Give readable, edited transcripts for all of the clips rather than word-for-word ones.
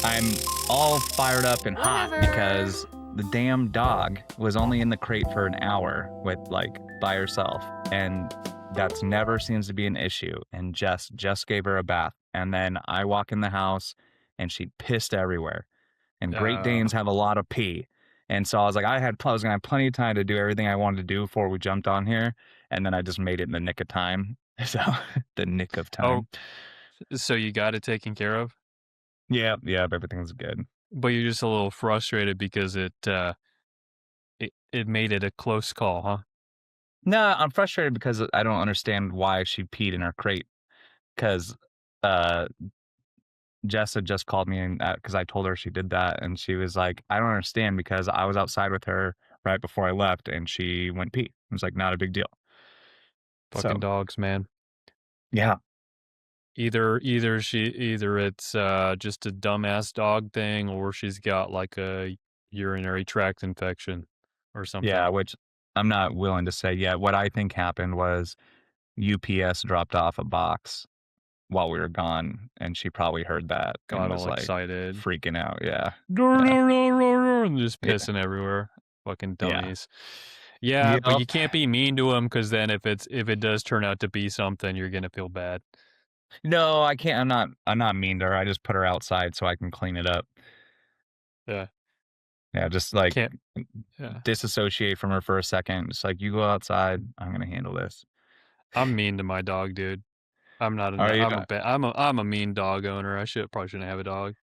I'm all fired up and hot Whatever. because the damn dog was only in the crate for an hour with by herself, and that's never seems to be an issue. And Jess just gave her a bath, and then I walk in the house, and she pissed everywhere. And Great Uh, Danes have a lot of pee, and so I was like, I was gonna have plenty of time to do everything I wanted to do before we jumped on here, and then I just made it in the nick of time. So the nick of oh, time. so you got it taken care of, Yeah, yeah, everything's good. but you're just a little frustrated because it made it a close call, huh? No, I'm frustrated because I don't understand why she peed in her crate. Because uh, Jess had just called me and because I told her she did that, and she was like, "I don't understand because I was outside with her right before I left, and she went pee." It was like not a big deal. Fucking So dogs, man. yeah, Either it's just a dumbass dog thing, or she's got like a urinary tract infection or something. yeah, which I'm not willing to say yet. What I think happened was UPS dropped off a box while we were gone, and she probably heard that and Got was all like excited. freaking out. Yeah, yeah, And just yeah, pissing everywhere. Fucking yeah. dummies. Yeah, but Yep. you can't be mean to them because then if it does turn out to be something, you're gonna feel bad. No, I can't. I'm not mean to her. I just put her outside so I can clean it up. Yeah, Yeah, just like can't. Yeah, disassociate from her for a second. Just like you go outside, I'm gonna handle this. I'm mean to my dog, dude. I'm not Are you? I'm a mean dog owner. Probably shouldn't have a dog.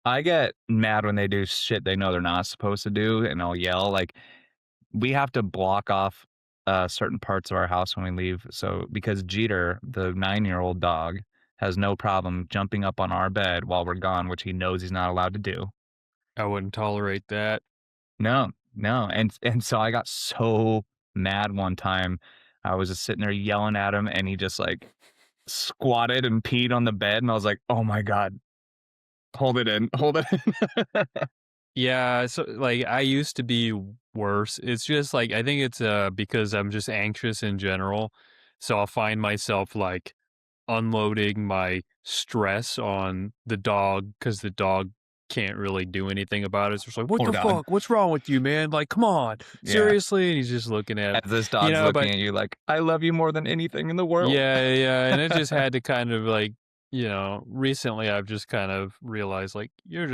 I get mad when they do shit they know they're not supposed to do, and I'll yell. Like we have to block off certain parts of our house when we leave. So because Jeter, the 9-year-old dog, has no problem jumping up on our bed while we're gone, which he knows he's not allowed to do. I wouldn't tolerate that. No, no, and so I got so mad one time. I was just sitting there yelling at him, and he just like squatted and peed on the bed, and I was like, "Oh my god, hold it in, hold it in." Yeah, so like I used to be worse. It's just like I think it's because I'm just anxious in general. So I'll find myself like unloading my stress on the dog because the dog can't really do anything about it. So it's like, what Poor the dog. fuck? What's wrong with you, man? Like, come on, Yeah, seriously? And he's just looking at, as this you dog's know, looking but at you like, "I love you more than anything in the world." yeah. And it just had to kind of like, recently I've just kind of realized like, you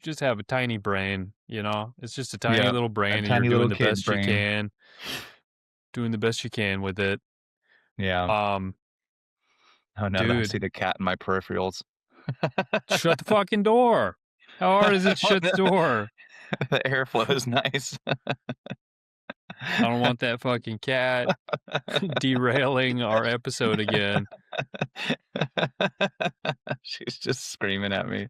just have a tiny brain, it's just a tiny Yeah, little a brain and you're tiny little kid brain. doing the best you can with it. Yeah. Um, Oh no, I dude, see the cat in my peripherals. shut the fucking door. How hard is it to Oh, shut no. the door? The airflow is nice. I don't want that fucking cat derailing our episode again. She's just screaming at me.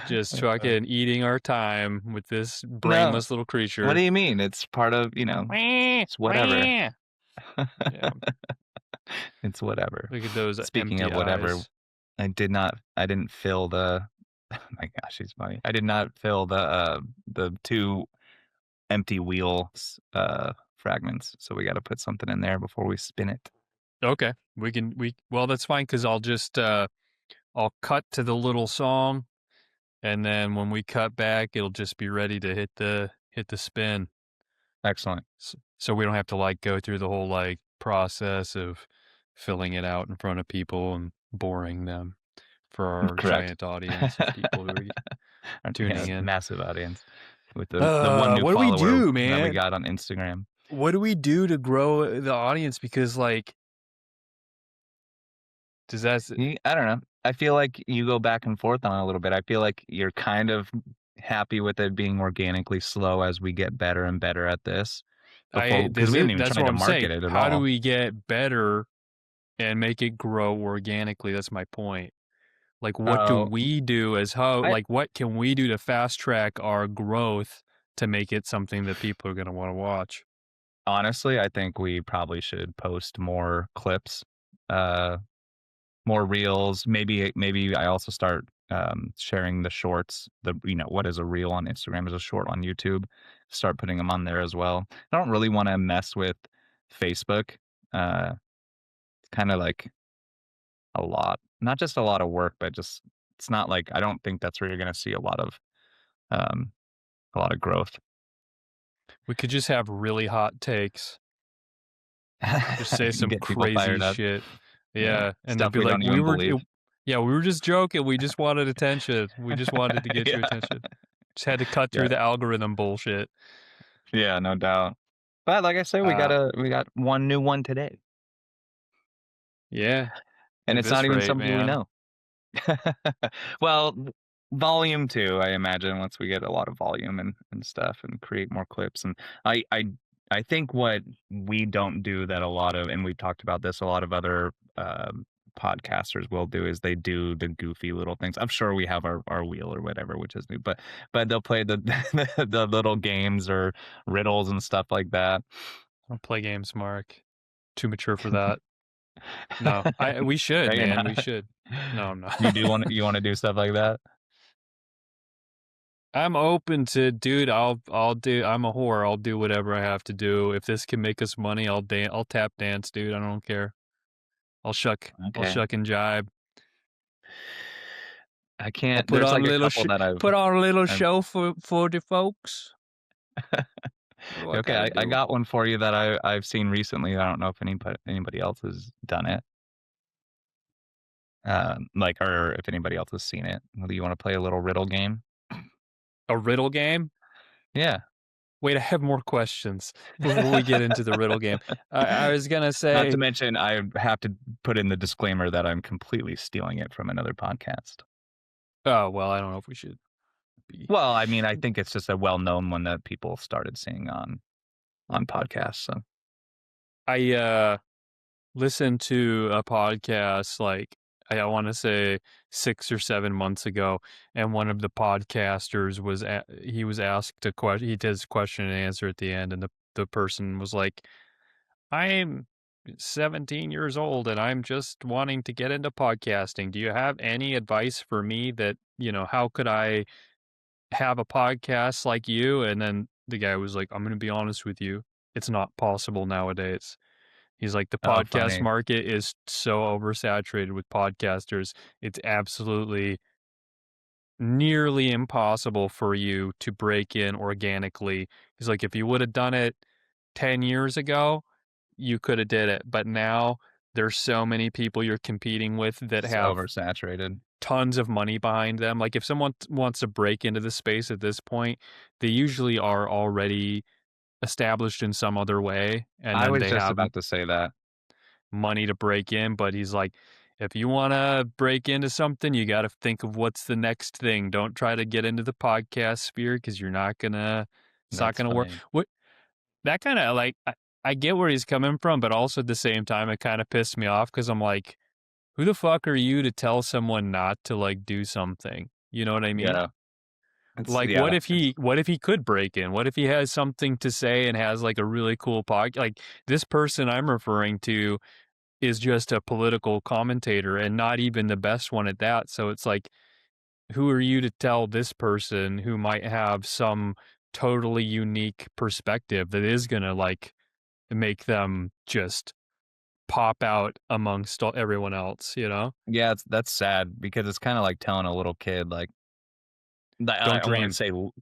Just fucking eating our time with this No, brainless little what do creature. you mean? It's part of, it's whatever. Yeah. It's whatever. Look at those Speaking empty of whatever, eyes. I didn't fill the oh my gosh, she's funny. I did not fill the 2 empty wheels fragments, so we gotta put something in there before we spin it. Okay. Well, that's fine because I'll cut to the little song and then when we cut back, it'll just be ready to hit the spin. Excellent. So we don't have to like go through the whole like process of filling it out in front of people and boring them for our Correct. giant audience of people who are Yeah, tuning in. massive audience with the one new What do we follower do, that we man? got on Instagram. What do we do to grow the audience? Because like, does that I don't know. I feel like you go back and forth on it a little bit. I feel like you're kind of happy with it being organically slow as we get better and better at this. Because we haven't even that's tried what to I'm saying. market it at How do all. we get better and make it grow organically? That's my point. Like, what do Oh, we do I what can we do to fast track our growth to make it something that people are going to want to watch? honestly, I think we probably should post more clips, uh, more reels. Maybe I also start sharing the shorts. What is a reel on Instagram is a short on YouTube. Start putting them on there as well. I don't really want to mess with Facebook. It's kind of like a lot, not just a lot of work, but just it's not like I don't think that's where you're gonna see um, a lot of growth. We could just have really hot takes. Just say some Get people crazy fired up. shit. Yeah, Yeah, and they'd stuff be we like, don't even believe. yeah, we were just joking. We just wanted attention. We just wanted to get your Yeah, attention. Just had to cut yeah, through the algorithm bullshit. yeah, no doubt. But like I said, Uh, we got one new one today, yeah. and At it's not this even rate, somebody we man. know. Well, volume 2, I imagine, once we get a lot of volume and stuff and create more clips, and I I I think what we don't do that a lot of, and we've talked about this, a lot of other, podcasters will do is they do the goofy little things. I'm sure we have our wheel or whatever, which is new, but they'll play the the little games or riddles and stuff like that. I don't play games, Mark. Too mature for that. No, we should, No, you're man. We not. should. No, I'm You not. do wanna do stuff like that? I'm open to, dude. I'll do. I'm a whore. I'll do whatever I have to do. If this can make us money, I'll dance. I'll tap dance, dude. I don't care. I'll shuck. I'll Okay. shuck and jibe. I I'll can't put there's on like a a little couple that put on a little I've show for the folks. What do I okay, gotta I do? got one for you that I've seen recently. I don't know if anybody else has done it, like, or if anybody else has seen it. Do you wanna play a little riddle game? A riddle game? Yeah. Wait, I have more questions before we get into the riddle game. I was gonna Not to say, mention, I have to put in the disclaimer that I'm completely stealing it from another podcast. oh well, I don't know if we should be. Well, I mean, I think it's just a well-known one that people started seeing on podcasts, so I listened to a podcast like I want to say 6 or 7 months ago, and one of the podcasters he was asked a question. He did his question and answer at the end, and the person was like, "I'm 17 years old, and I'm just wanting to get into podcasting. Do you have any advice for me that how could I have a podcast like you?" And then the guy was like, "I'm going to be honest with you, it's not possible nowadays." He's like, the oh, podcast funny. market is so oversaturated with podcasters. It's absolutely nearly impossible for you to break in organically. He's like, if you would have done it 10 years ago, you could have did it. But now there's so many people you're competing with that It's have oversaturated. tons of money behind them. Like if someone wants to break into the space at this point, they usually are already established in some other way, and I then was they just have about to say that. money to break in. But he's like, if you want to break into something, you got to think of what's the next thing. Don't try to get into the podcast sphere because it's not That's gonna work. funny. What that kind of like, I get where he's coming from, but also at the same time, it kind of pissed me off because I'm like, who the fuck are you to tell someone not to like do something? You know what I mean? Yeah. Like, It's what if he could break in? What if he has something to say and has like a really cool podcast? Like this person I'm referring to is just a political commentator and not even the best one at that. So it's like, who are you to tell this person who might have some totally unique perspective that is going to like make them just pop out amongst everyone else, you know? yeah, that's sad because it's kinda like telling a little kid, like, Don't I wanna dream. say l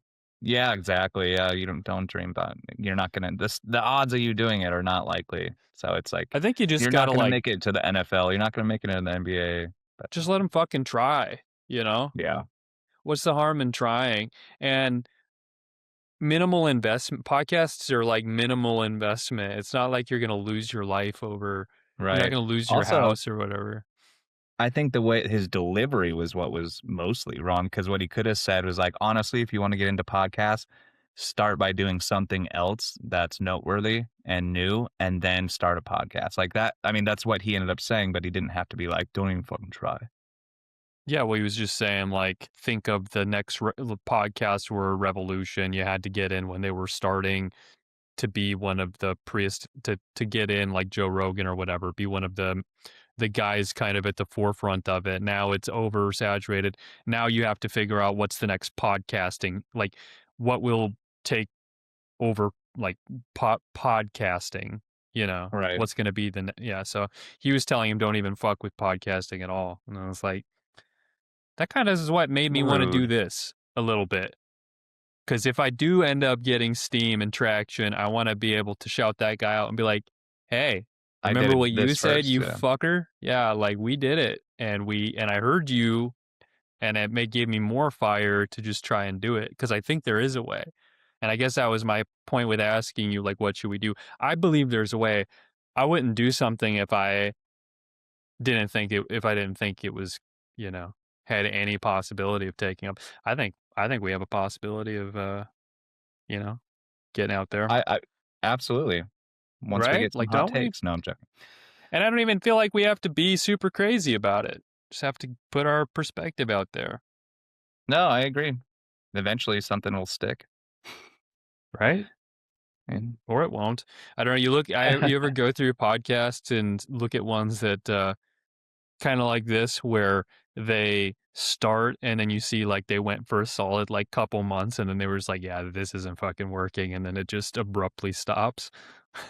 yeah, exactly, yeah, you don't dream about you're not gonna the odds of you doing it are not likely, so it's like, I think you just you're got not to gonna like, make it to the NFL, you're not gonna make it in the NBA, but just let them fucking try, you know? yeah, What's the harm in trying? And minimal investment podcasts are like minimal investment. It's not like you're going to lose your life over, you're not right. going to lose your Also, house or whatever. I think the way his delivery was what was mostly wrong, because what he could have said was like, "Honestly, if you wanna get into podcasts, start by doing something else that's noteworthy and new, and then start a podcast." Like that I mean, that's what he ended up saying, but he didn't have to be like, "Don't even fucking try." Yeah, well, he was just saying, like, think of the next the podcasts were a revolution. You had to get in when they were starting to be one of the to get in, like Joe Rogan or whatever, be one of the guys kind of at the forefront of it. Now it's oversaturated. Now you have to figure out what's the next podcasting, like what will take over like podcasting, Right. what's going to be yeah. So he was telling him don't even fuck with podcasting at all. And I was like, That kind of is what made me want to do Rude. this a little bit. Because if I do end up getting steam and traction, I want to be able to shout that guy out and be like, "Hey, I remember did what you this said, first. you Yeah. fucker? Yeah, like we did it, and I heard you, and it may gave me more fire to just try and do it because I think there is a way." And I guess that was my point with asking you, like, what should we do? I believe there's a way. I wouldn't do something if I didn't think it was, you know, had any possibility of taking up. I think we have a possibility of you know, getting out there, I absolutely. Once we right? get some Like, hot don't we? takes. No, I'm joking. And I don't even feel like we have to be super crazy about it. Just have to put our perspective out there, No, I agree. Eventually, something will stick. right? And Or it won't. I don't know. You ever go through podcasts and look at ones that kind of like this where they start and then you see like they went for a solid like couple months and then they were just like, yeah, this isn't fucking working. And then it just abruptly stops.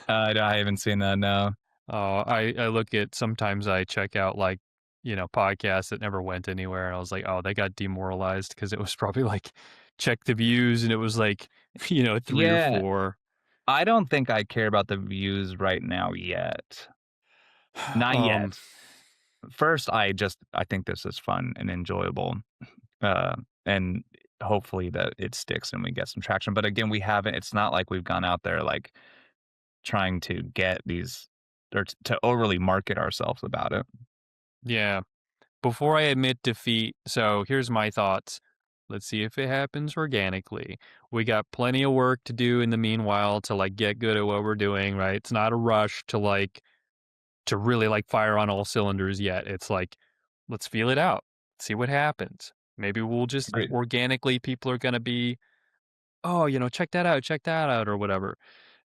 I haven't seen that. No. I look at sometimes I check out like, podcasts that never went anywhere. And I was like, oh, they got demoralized because it was probably like check the views and it was like, three or Yeah, four. I don't think I care about the views right now yet. Not Um, yet. First, I think this is fun and enjoyable, and hopefully that it sticks and we get some traction. But again, we haven't. It's not like we've gone out there like trying to get these or to overly market ourselves about it. yeah. Before I admit defeat, so here's my thoughts. Let's see if it happens organically. We got plenty of work to do in the meanwhile to like get good at what we're doing, right? It's not a rush to really like fire on all cylinders yet. It's like, let's feel it out, see what happens. Maybe we'll just Agreed. organically, people are going to be, oh, check that out, or whatever.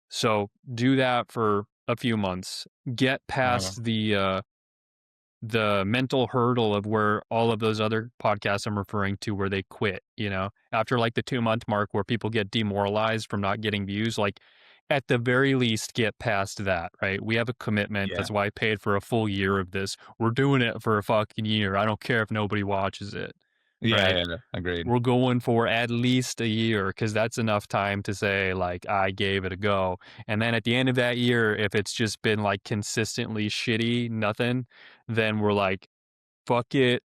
So do that for a few months. Get Uh, past the mental hurdle of where all of those other podcasts I'm referring to where they quit, after like the 2 month mark where people get demoralized from not getting views, like at the very least get past that, right? We have a commitment. yeah. That's why I paid for a full year of this. We're doing it for a fucking year. I don't care if nobody watches it, Yeah, right? yeah, yeah, agreed. We're going for at least a year because that's enough time to say like I gave it a go. And then at the end of that year, if it's just been like consistently shitty, nothing, then we're like, fuck it.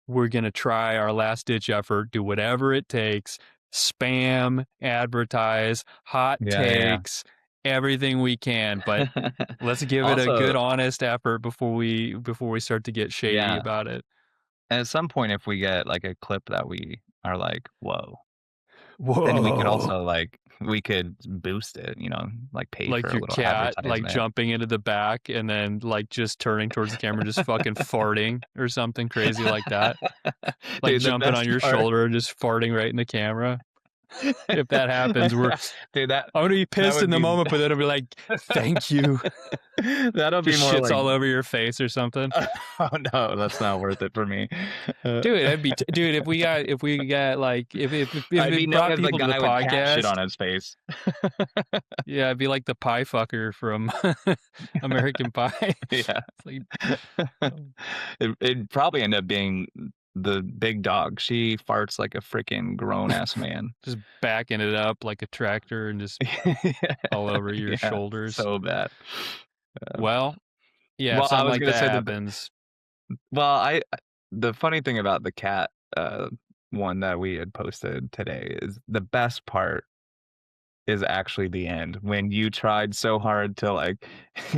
We're going to try our last ditch effort, do whatever it takes, spam, advertise, hot Yeah, takes, everything we can. But yeah. let's give it a good, Also, honest effort before we start to get shady yeah, about it. at some point, if we get, like, a clip that we are like, "Whoa," then we could Whoa. also, like we could boost it, like, pay for Like a your little cat, like advertisement. jumping into the back and then like just turning towards the camera, just fucking farting or something crazy like that. Like Dude, the jumping on best your part shoulder, just farting right in the camera. If that happens, dude, I'm gonna be that pissed would in the be moment, but then I'll be like, thank you. that'll be Just more shits like, all over your face or something. "Oh, no, that's not worth it for me." Uh, Dude, if we got like if I'd be it known brought as the people to the guy with cat shit podcast, on his face. yeah, I'd be like the pie fucker from American Pie. Yeah. It's like, oh, It'd probably end up being the big dog. She farts like a freaking grown-ass man. just backing it up like a tractor and just all over your Yeah, shoulders. so bad. Well, yeah, if Well, I something was like gonna that say happens, the funny thing about the cat, one that we had posted today is the best part is actually the end, when you tried so hard to, like,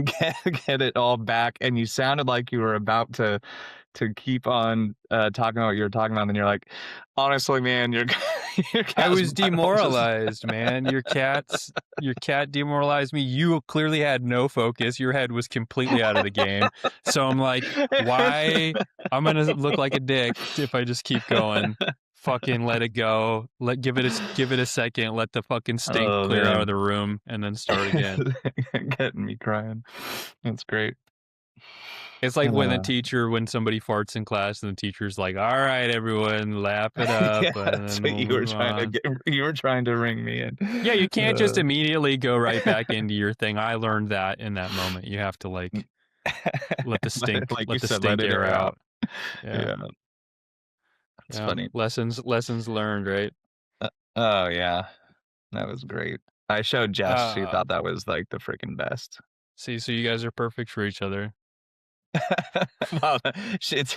get it all back, and you sounded like you were about to keep on, talking about what you were talking about, and you're like, "Honestly, man, your your I cat's was butthole just" demoralized, man. Your cat demoralized me. You clearly had no focus. Your head was completely out of the game. So I'm like, why? I'm gonna look like a dick if I just keep going. Fucking let it go. Give it a second. Let the fucking stink Oh, clear out of man. the room, and then start again. Getting me crying. That's great. It's like Uh, when somebody farts in class, and the teacher's like, "All right, everyone, laugh it up, yeah, and that's then what we'll move on." you were trying to ring me in. Yeah, you can't just Uh, immediately go right back into your thing. I learned that in that moment. You have to like like you let the said, let stink it air air out. out. Yeah. Yeah. That's Yeah, funny. lessons learned, right? Oh, yeah. That was great. I showed Jess, she Uh, thought that was, like, the freaking best. See, so you guys are perfect for each other. Well, it's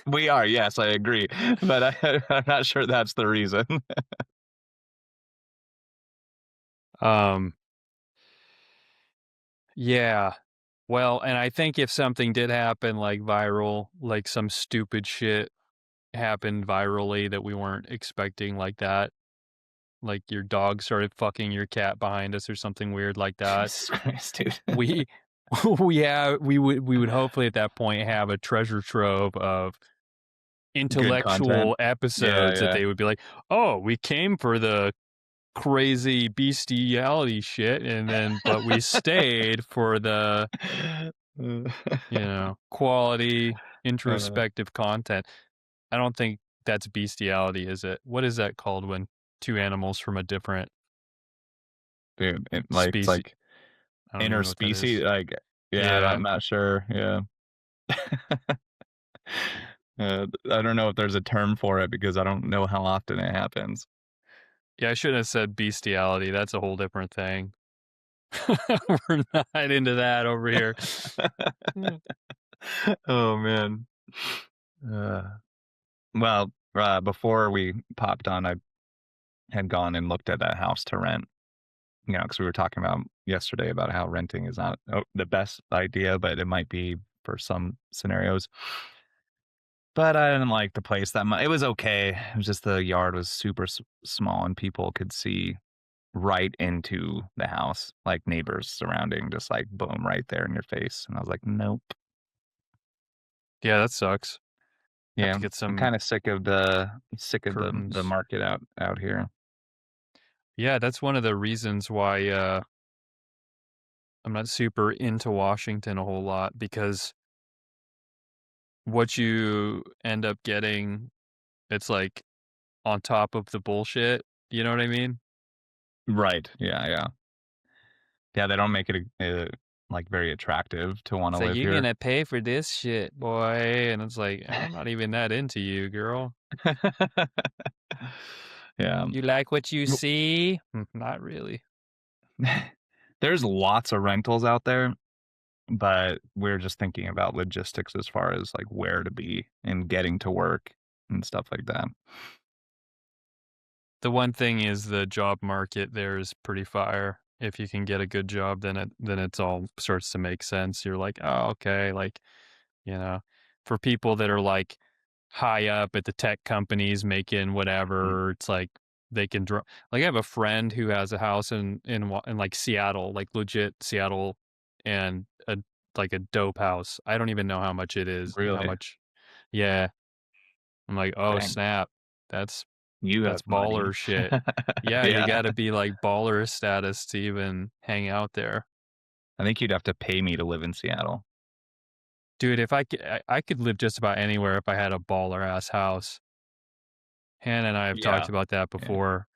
we are, yes, I agree, but I'm not sure that's the reason. Um, yeah. Well, and I think if something did happen like viral, like some stupid shit happened virally that we weren't expecting like that, like your dog started fucking your cat behind us or something weird like that, Jesus Christ, dude. we we would hopefully at that point have a treasure trove of Good content. intellectual Yeah, episodes that yeah. they would be like, "Oh, we came for the crazy bestiality shit, and then but we stayed for the, quality Uh, introspective content." I don't think that's bestiality, is it? What is that called when two animals from a different dude, like, it's species? like I don't even know what that interspecies, is. like, yeah, Yeah. I'm not sure, yeah. I don't know if there's a term for it because I don't know how often it happens. Yeah, I shouldn't have said bestiality, that's a whole different thing. We're not into that over here. Mm. Oh, man. Uh, well, before we popped on, I had gone and looked at a house to rent, because we were talking about yesterday about how renting is not the best idea, but it might be for some scenarios. But I didn't like the place that much. It was okay. It was just the yard was super small and people could see right into the house, like neighbors surrounding, just like boom, right there in your face. And I was like, nope. Yeah, that sucks. Have Yeah, to get I'm some kind of sick of the curtains. market out here. Yeah, that's one of the reasons why, I'm not super into Washington a whole lot because what you end up getting, it's like on top of the bullshit, you know what I mean? Right. Yeah. Yeah. Yeah. They don't make it like very attractive to want It's to like, live "You're here. gonna pay for this shit, boy," and it's like, "I'm not even that into you, girl. Yeah. You like what you see?" Not really. There's lots of rentals out there, but we're just thinking about logistics as far as like where to be and getting to work and stuff like that. The one thing is the job market there is pretty fire. If you can get a good job, then it's all starts to make sense. You're like, "Oh, okay," like, you know, for people that are, like, high up at the tech companies making Mm, whatever, it's like they can draw like, I have a friend who has a house in, like, Seattle, like, legit Seattle, and like, a dope house. I don't even know how much it is, how really? much. Yeah. I'm like, "Oh, Dang. snap. That's You that's have money. baller shit." Yeah, you Yeah. gotta be, like, baller status to even hang out there. I think you'd have to pay me to live in Seattle. Dude, if I could live just about anywhere if I had a baller ass house. Hannah and I have talked Yeah. about that Yeah. before.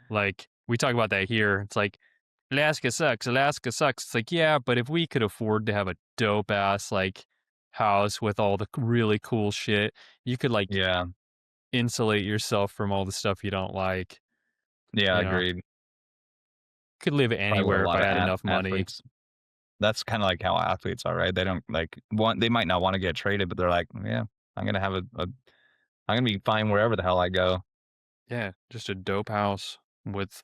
Like, we talk about that here. It's like, Alaska sucks. Alaska sucks. It's like, yeah, but if we could afford to have a dope ass, like, house with all the really cool shit, you could, like, Yeah. insulate yourself from all the stuff you don't like. Yeah, You know, agreed. could live Probably what a anywhere if lot I of had enough money. athletes that's kinda like how athletes are, right? They don't, like want they might not wanna get traded, but they're like, "Yeah, I'm gonna have I'm gonna be fine wherever the hell I go." Yeah, just a dope house with,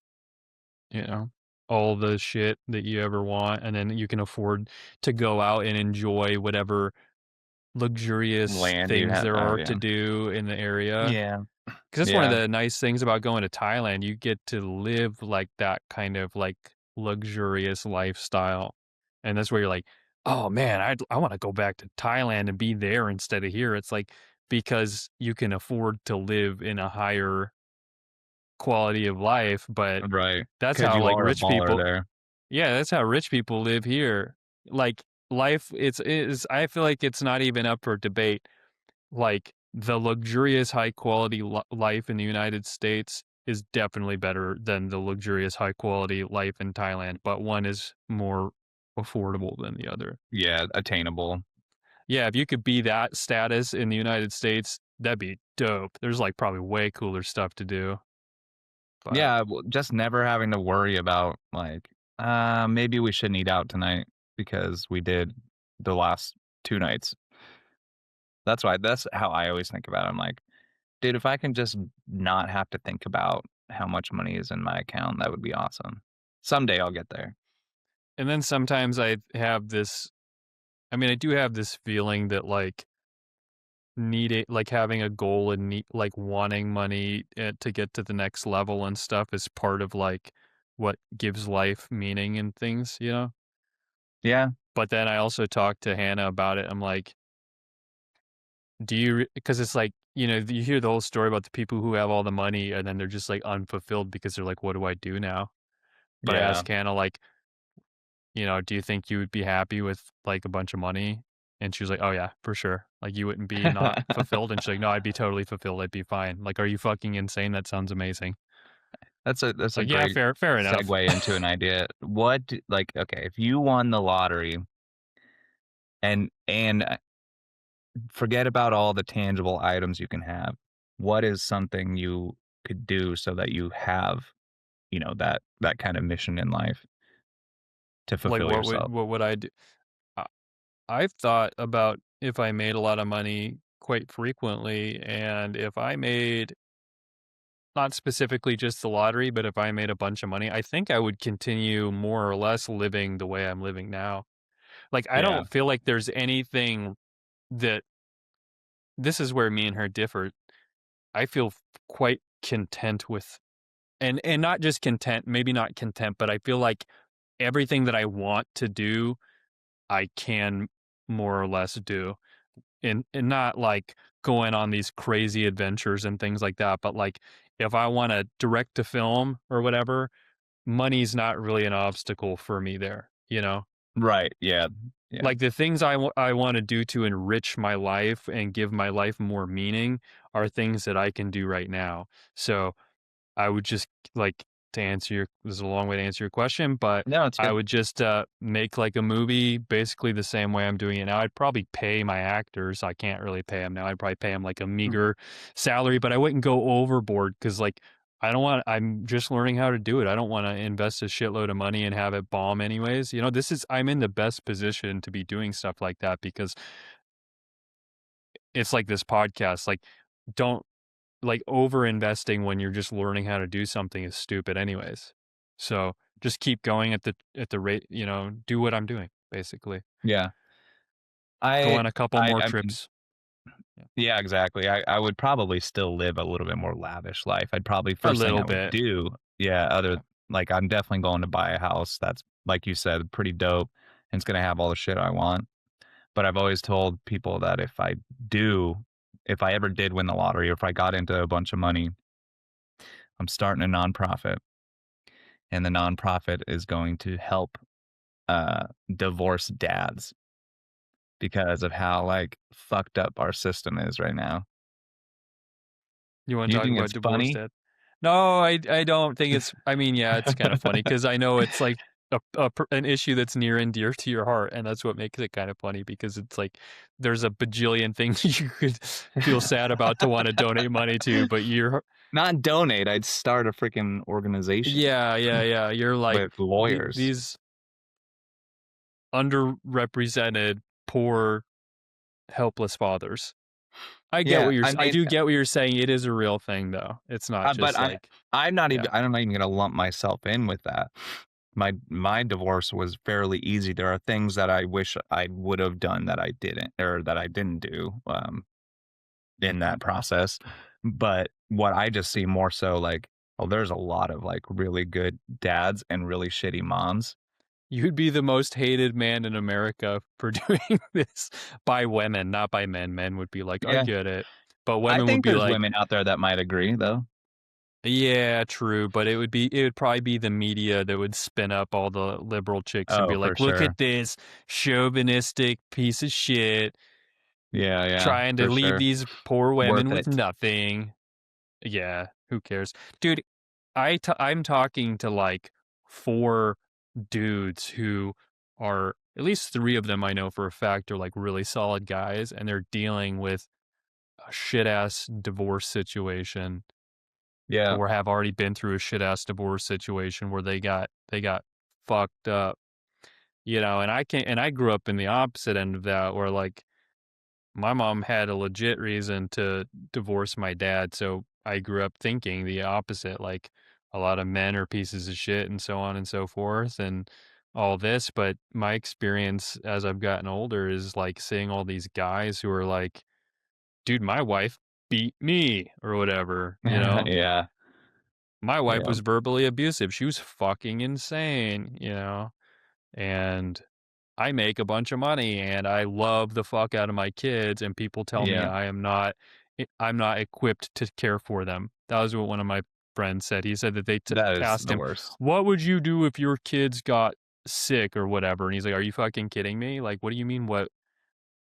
you know, all the shit that you ever want. And then you can afford to go out and enjoy whatever luxurious Land you things have there oh, are yeah. to do in the area. Yeah. 'Cause that's one of Yeah. the nice things about going to Thailand, you get to live like that kind of, like, luxurious lifestyle, and that's where you're like, "Oh, man, I wanna go back to Thailand and be there instead of here." It's like, because you can afford to live in a higher quality of life, but Right. that's Because how, you like, are a rich baller people. there. Yeah, that's how rich people live here. Like, life is I feel like it's not even up for debate. Like, the luxurious high quality life in the United States is definitely better than the luxurious high quality life in Thailand, but one is more affordable than the other. Yeah, attainable. Yeah, if you could be that status in the United States That'd be dope. There's, like, probably way cooler stuff to do, but Yeah, well, just never having to worry about, like, maybe we shouldn't eat out tonight because we did the last 2 nights. That's how I always think about it. I'm like, "Dude, if I can just not have to think about how much money is in my account, that would be awesome." Someday I'll get there. and then sometimes I have this I mean, I do have this feeling that, like, needing like, having a goal and like, wanting money, to get to the next level and stuff is part of, like, what gives life meaning and things, you know? Yeah, But then I also talked to Hannah about it. I'm like, "Do you?" Because it's like, you hear the whole story about the people who have all the money and then they're just, like, unfulfilled because they're like, "What do I do now?" But I yeah. asked Hannah, like, "Do you think you would be happy with, like, a bunch of money?" And she was like, "Oh, yeah, for sure. Like, you wouldn't be not fulfilled?" And she's like, "No, I'd be totally fulfilled. I'd be fine." Like, "Are you fucking insane? That sounds amazing." That's a Like, "Yeah, great fair enough." segue into an idea. Like, okay, if you won the lottery and forget about all the tangible items you can have, what is something you could do so that you have, that kind of mission in life to Like, fulfill yourself? what would I do? I I've thought about if I made a lot of money quite frequently, and if I made not specifically just the lottery, but if I made a bunch of money, I think I would continue more or less living the way I'm living now. Like, I Yeah. don't feel like there's anything that this is where me and her differ. I feel quite content with and not just content, maybe not content, but I feel like everything that I want to do, I can more or less do. And not like going on these crazy adventures and things like that, but like if I want to direct a film or whatever, money's not really an obstacle for me there, you know? Right. Yeah. Yeah. Like the things I want to do to enrich my life and give my life more meaning are things that I can do right now. So I would just like to answer your this is a long way to answer your question, but No, it's I good. would just make like a movie basically the same way I'm doing it now. I'd probably pay my actors. I can't really pay them now. I'd probably pay them like a meager salary, but I wouldn't go overboard because like I'm just learning how to do it. I don't want to invest a shitload of money and have it bomb anyways. I'm in the best position to be doing stuff like that because it's like this podcast. Like, don't like over investing when you're just learning how to do something is stupid anyways. So just keep going at the rate, do what I'm doing, basically. Yeah. Go I on a couple I more I mean, trips. Yeah. yeah, exactly. I would probably still live a little bit more lavish life. I'd probably A first thing little I would bit. do, yeah, other Yeah. like I'm definitely going to buy a house that's like you said, pretty dope and it's gonna have all the shit I want. But I've always told people that do, if I ever did win the lottery, or if I got into a bunch of money, I'm starting a nonprofit, and the nonprofit is going to help divorced dads because of how like fucked up our system is right now. You want to You talk think about it's divorce, funny? Dad? No, I don't think it's. I mean, yeah, it's kind of funny because I know it's like an issue that's near and dear to your heart, and that's what makes it kind of funny because it's like there's a bajillion things you could feel sad about to want to donate money to, but Not donate, I'd start a freaking organization yeah. You're like with lawyers. these underrepresented, poor, helpless fathers. Yeah, I I mean, do get what you're saying. It is a real thing, though. It's not but just like yeah. I'm not even gonna lump myself in with that. My divorce was fairly easy. There are things that I wish I would have done that I didn't, or that I didn't do, in that process. But what I just see more so like, oh, there's a lot of like really good dads and really shitty moms. You'd be the most hated man in America for doing this by women, not by men. Men would be like, "I Yeah, get it." But I women would think be there's like, women out there that might agree though. "Yeah, true." But it would probably be the media that would spin up all the liberal chicks and Oh, be for like, "Look sure. at this chauvinistic piece of shit Yeah, yeah, trying to for leave sure. these poor women Worth with it. nothing." Yeah, who cares? Dude, I'm talking to like 4 dudes who are at least 3 of them I know for a fact are like really solid guys, and they're dealing with a shit ass divorce situation Yeah. or have already been through a shit ass divorce situation where they got fucked up, you know, and I grew up in the opposite end of that where like my mom had a legit reason to divorce my dad, so I grew up thinking the opposite, like a lot of men are pieces of shit and so on and so forth and all this, but my experience as I've gotten older is like seeing all these guys who are like, dude, my wife beat me or whatever, you know? Yeah. My wife Yeah. was verbally abusive. She was fucking insane, you know? And I make a bunch of money and I love the fuck out of my kids and people tell me Yeah. I'm not equipped to care for them. That was what one of my friends said. He said that That is asked the him, worst. "What would you do if your kids got sick or whatever?" And he's like, "Are you fucking kidding me? Like, what do you mean what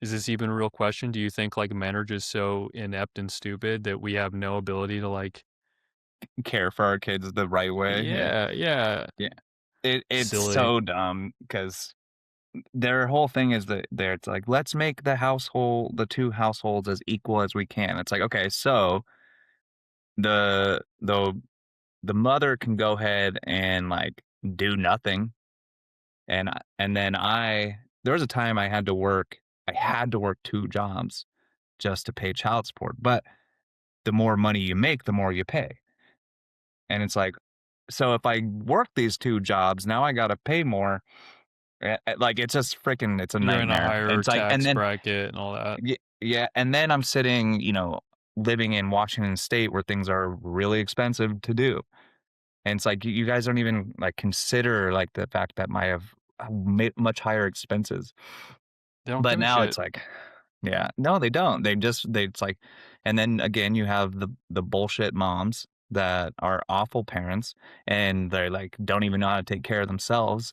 is this even a real question? Do you think like men are just so inept and stupid that we have no ability to like Care for our kids the right way. Yeah. yeah, yeah, Yeah. It's silly. so dumb because their whole thing is that it's like, let's make the two households as equal as we can. It's like, okay, so the the the mother can go ahead and like do nothing, and then there was a time I had to work two jobs just to pay child support, but the more money you make, the more you pay. And it's like, so if I work these two jobs, now I got to pay more. Like it's just freaking, it's a You're in a nightmare. higher It's like, and tax then bracket and all that. yeah, and then I'm sitting, living in Washington State where things are really expensive to do. And it's like you guys don't even like consider like the fact that might have much higher expenses. They don't But give a now shit. it's like, yeah, no, they don't. It's like, and then again, you have the bullshit moms that are awful parents and they're like, don't even know how to take care of themselves.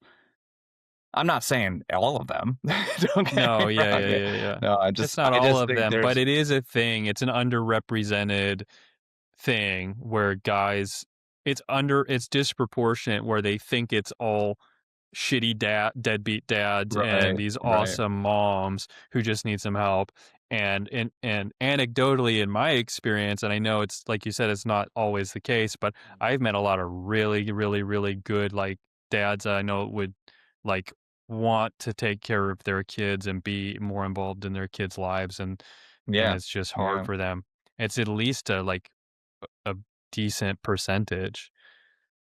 I'm not saying all of them. Don't get No, me yeah, wrong. yeah, Yeah. yeah, yeah. No, It's not I all just of think them, but there's it is a thing. It's an underrepresented thing where guys it's disproportionate where they think it's all shitty deadbeat dads and right, these right. awesome moms who just need some help. And anecdotally in my experience, and I know it's like you said, it's not always the case, but I've met a lot of really, really, really good like dads that I know would like want to take care of their kids and be more involved in their kids' lives and Yeah, it's just hard yeah, for them. It's at least a decent percentage.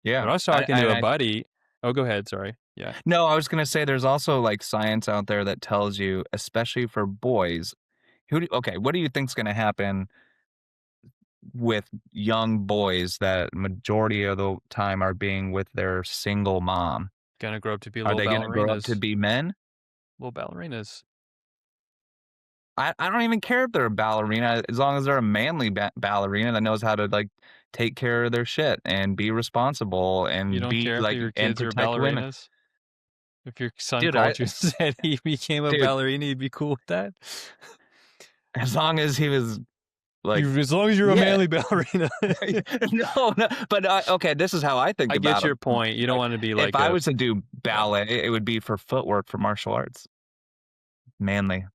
yeah. But I was talking to a I buddy. Oh, go ahead. Sorry. Yeah. no, I was gonna say there's also like science out there that tells you, especially for boys, okay, what do you think's gonna happen with young boys that majority of the time are being with their single mom? Gonna grow up to be Are little they gonna grow up to ballerinas. be men? Little ballerinas. I don't even care if they're a ballerina as long as they're a manly ballerina that knows how to like take care of their shit and be responsible You and don't be care if like your and kids are protect women. ballerinas? If your son Dude, I called you and said he became a dude, ballerina, you'd be cool with that? as long as he was like, You as long as you're a yeah. manly ballerina. No, no, but, okay, this is how I think I get about your him. point. You don't Like, wanna be if like I a was to do yeah. ballet, it would be for footwork for martial arts. Manly.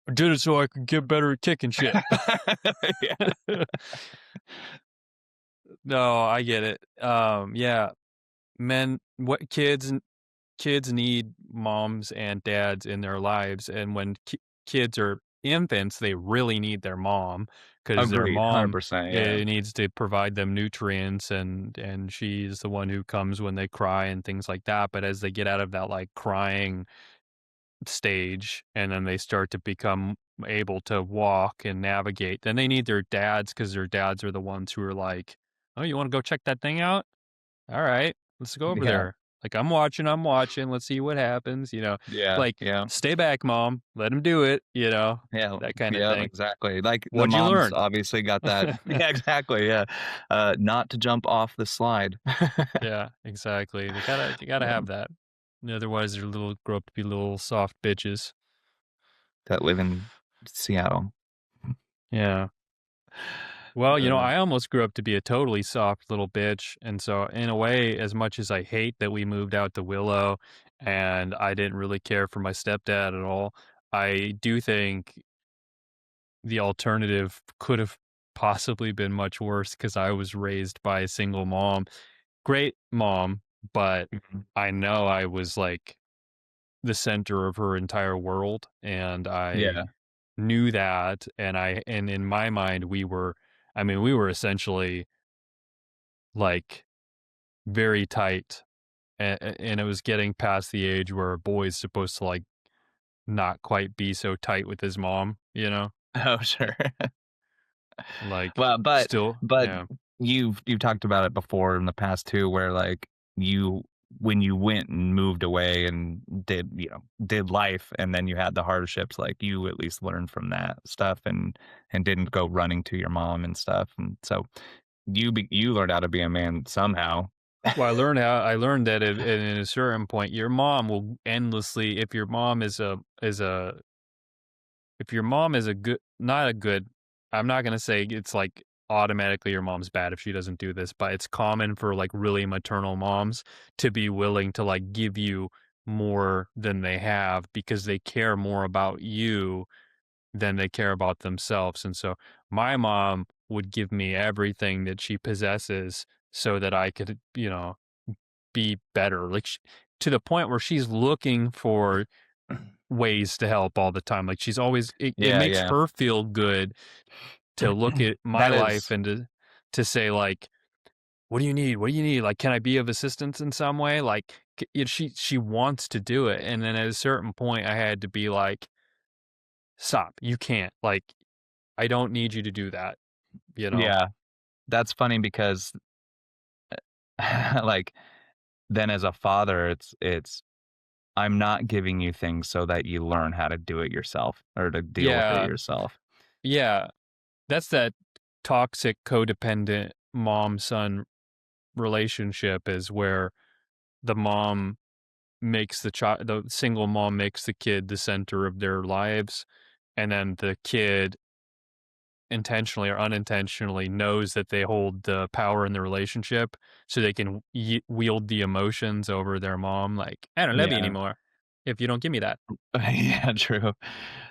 I did it so I could get better at kicking shit. Yeah. No, I get it. Yeah, men what kids need moms and dads in their lives, and when kids are infants, they really need their mom because their Agreed, mom 100%, yeah. needs to provide them nutrients, and she's the one who comes when they cry and things like that. But as they get out of that like crying stage, and then they start to become able to walk and navigate, then they need their dads because their dads are the ones who are like, "Oh, you want to go check that thing out? All right, let's go over Yeah, there. Like, I'm watching, let's see what happens, you know? yeah, Like, yeah, stay back, mom, let him do it, you know? yeah, That kinda yeah, thing. exactly, like, the What'd you moms learn? obviously got that. Yeah, exactly, yeah, not to jump off the slide. Yeah, exactly. They gotta have Um, that. Otherwise, they're little grow up to be little soft bitches. that live in Seattle. Yeah. Well, Uh, I almost grew up to be a totally soft little bitch, and so, in a way, as much as I hate that we moved out to Willow and I didn't really care for my stepdad at all, I do think the alternative could have possibly been much worse because I was raised by a single mom. Great mom, but Mhm. I know I was like the center of her entire world, and I Yeah. knew that, and in my mind, I mean, we were essentially, like, very tight, and it was getting past the age where a boy's supposed to, like, not quite be so tight with his mom, you know? Oh, sure. Like, Well, still but yeah. you've talked about it before in the past too, where like you when you went and moved away and did did life, and then you had the hardships, like you at least learned from that stuff and didn't go running to your mom and stuff, and so you learned how to be a man somehow. Well, I learned that at a certain point, your mom will endlessly if your mom is a good not a good I'm not gonna say it's, like, automatically your mom's bad if she doesn't do this, but it's common for, like, really maternal moms to be willing to, like, give you more than they have because they care more about you than they care about themselves, and so my mom would give me everything that she possesses so that I could, be better, like, to the point where she's looking for ways to help all the time. Like she's always it Yeah, makes yeah. her feel good to look at my That life is and to say like, "What do you need? What do you need? Like, can I be of assistance in some way?" Like, she wants to do it, and then at a certain point, I had to be like, "Stop! You can't. Like, I don't need you to do that." You know? yeah, that's funny because, like, then as a father, it's I'm not giving you things so that you learn how to do it yourself or to deal with it Yeah, yourself. yeah. That's that toxic codependent mom son relationship is where the mom makes the single mom makes the kid the center of their lives, and then the kid intentionally or unintentionally knows that they hold the power in the relationship so they can wield the emotions over their mom like, "I don't love you Yeah. anymore if you don't give me that." Yeah, true.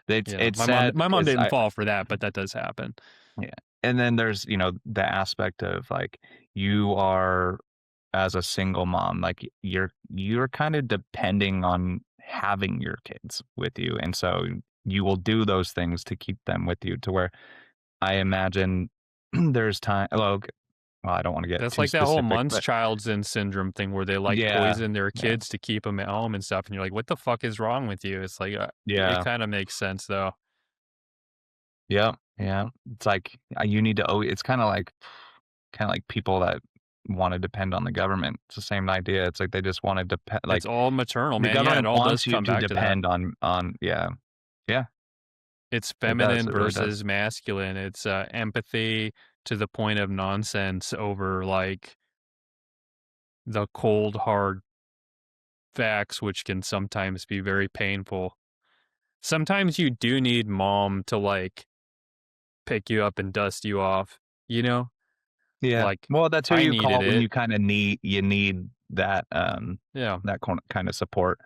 It's You know, it's sad my mom because didn't fall for that, but that does happen. yeah, and then there's, the aspect of, like, you are as a single mom, like, you're kinda depending on having your kids with you, and so you will do those things to keep them with you to where I imagine there's time well, I don't wanna get That's too like that whole specific, but Munchausen syndrome thing where they, like, yeah, poison their yeah, kids to keep them at home and stuff, and you're like, "What the fuck is wrong with you?" It's like, it yeah, kinda makes sense, though. yeah, yeah. It's like, you need to it's kinda like people that wanna depend on the government. It's the same idea. It's like they just wanna depend It's like, all maternal, the man. Yeah, it government all does wants you come to back to that. depend on yeah, yeah, It's it does, feminine it really does. versus masculine. It's, empathy to the point of nonsense over, like, the cold, hard facts, which can sometimes be very painful. Sometimes you do need mom to, like, pick you up and dust you off, you know? Yeah. Like, Well, that's who I you needed call when it. you kinda need that, Yeah. that kinda support.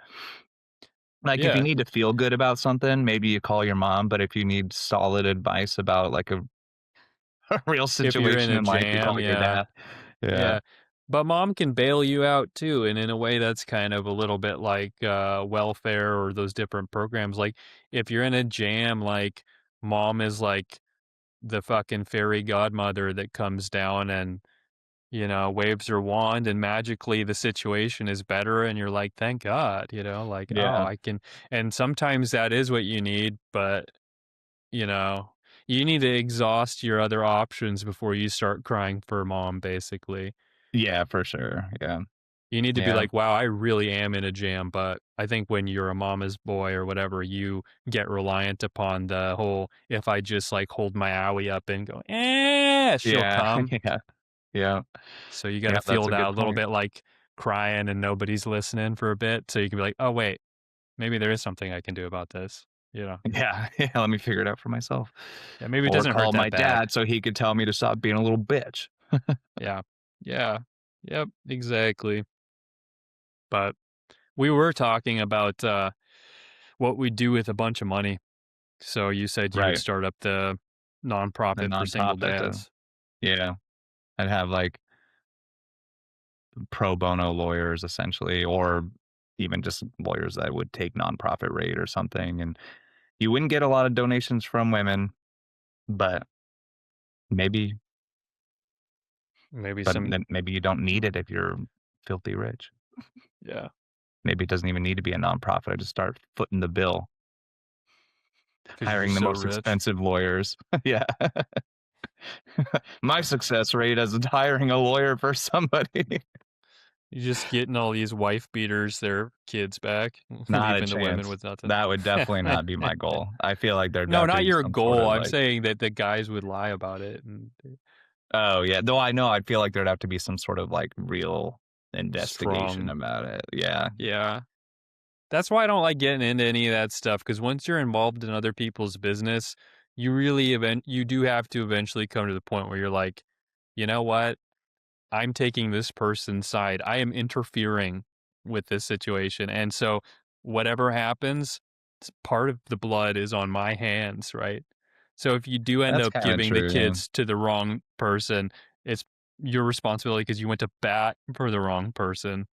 Like, if you Yeah. need to feel good about something, maybe you call your mom, but if you need solid advice about, like, a a real If you're in situation a in life, you jam, call your yeah. dad. Yeah. Yeah. But mom can bail you out too, and in a way that's kind of a little bit like, welfare or those different programs, like, if you're in a jam, like, mom is, like, the fucking fairy godmother that comes down and, waves her wand and magically the situation is better and you're like, "Thank God," like, "Oh, Yeah. I can." And sometimes that is what you need, but, you know, you need to exhaust your other options before you start crying for mom, basically. Yeah, for sure. Yeah. You need to be Yeah. like, "Wow, I really am in a jam," but I think when you're a mama's boy or whatever, you get reliant upon the whole, "If I just, like, hold my owie up and go, she'll Yeah. come." Yeah. Yeah. So you gotta Yeah, that's feel a that a good little point. bit like crying and nobody's listening for a bit, so you can be like, "Oh, wait, maybe there is something I can do about this," you know? Yeah. Yeah, let me figure it out for myself. Yeah, maybe it Or doesn't hurt call that my bad. dad so he could tell me to stop being a little bitch. Yeah. Yeah. Yep, exactly. But we were talking about, what we do with a bunch of money. So you said you would Right. start up the The nonprofit for single nonprofit to dads. yeah. I'd have, like, pro bono lawyers essentially, or even just lawyers that would take nonprofit rate or something, and you wouldn't get a lot of donations from women, but maybe Maybe but some then maybe you don't need it if you're filthy rich. yeah, Maybe it doesn't even need to be a nonprofit, I just start footing the bill, because 'cause you're hiring the so most rich. expensive lawyers. Yeah. My success rate as hiring a lawyer for somebody. You're just getting all these wife beaters their kids back, Not a leaving the women chance. with nothing. That would definitely not be my goal. I feel like there'd No, have to not be your some sort goal, of I'm like saying that the guys would lie about it and oh, yeah. Though I know I'd feel like there'd have to be some sort of, like, real investigation strong about it. Yeah. yeah. That's why I don't like getting into any of that stuff. Because once you're involved in other people's business, you do have to eventually come to the point where you're like, "You know what? I'm taking this person's side. I am interfering with this situation, and so whatever happens, part of the blood is on my hands, right? So if you do end That's up kinda giving the true, yeah. kids to the wrong person, it's your responsibility because you went to bat for the wrong person.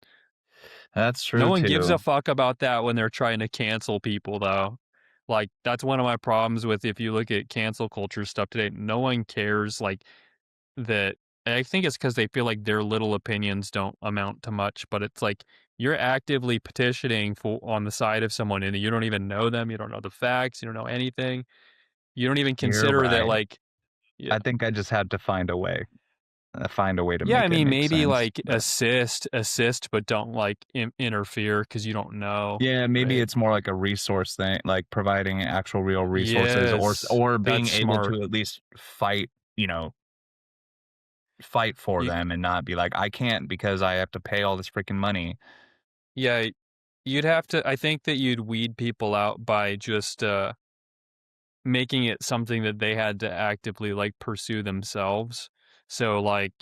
That's No true one gives too. a fuck about that when they're trying to cancel people, though. Like, that's one of my problems with if you look at cancel culture stuff today, no one cares, like, that I think it's because they feel like their little opinions don't amount to much, but it's like you're actively petitioning for on the side of someone and you don't even know them, you don't know the facts, you don't know anything. You don't even You're consider that right. like yeah. I think I just had to find a way to Yeah, I make it mean make maybe sense, like but assist, but don't like interfere because you don't know, yeah, maybe right? it's more like a resource thing, like providing actual real resources Yes, or being that's able smart. to at least fight for You, them and not be like, "I can't because I have to pay all this freaking money." yeah, you'd have to I think that you'd weed people out by just making it something that they had to actively, like, pursue themselves. So, like,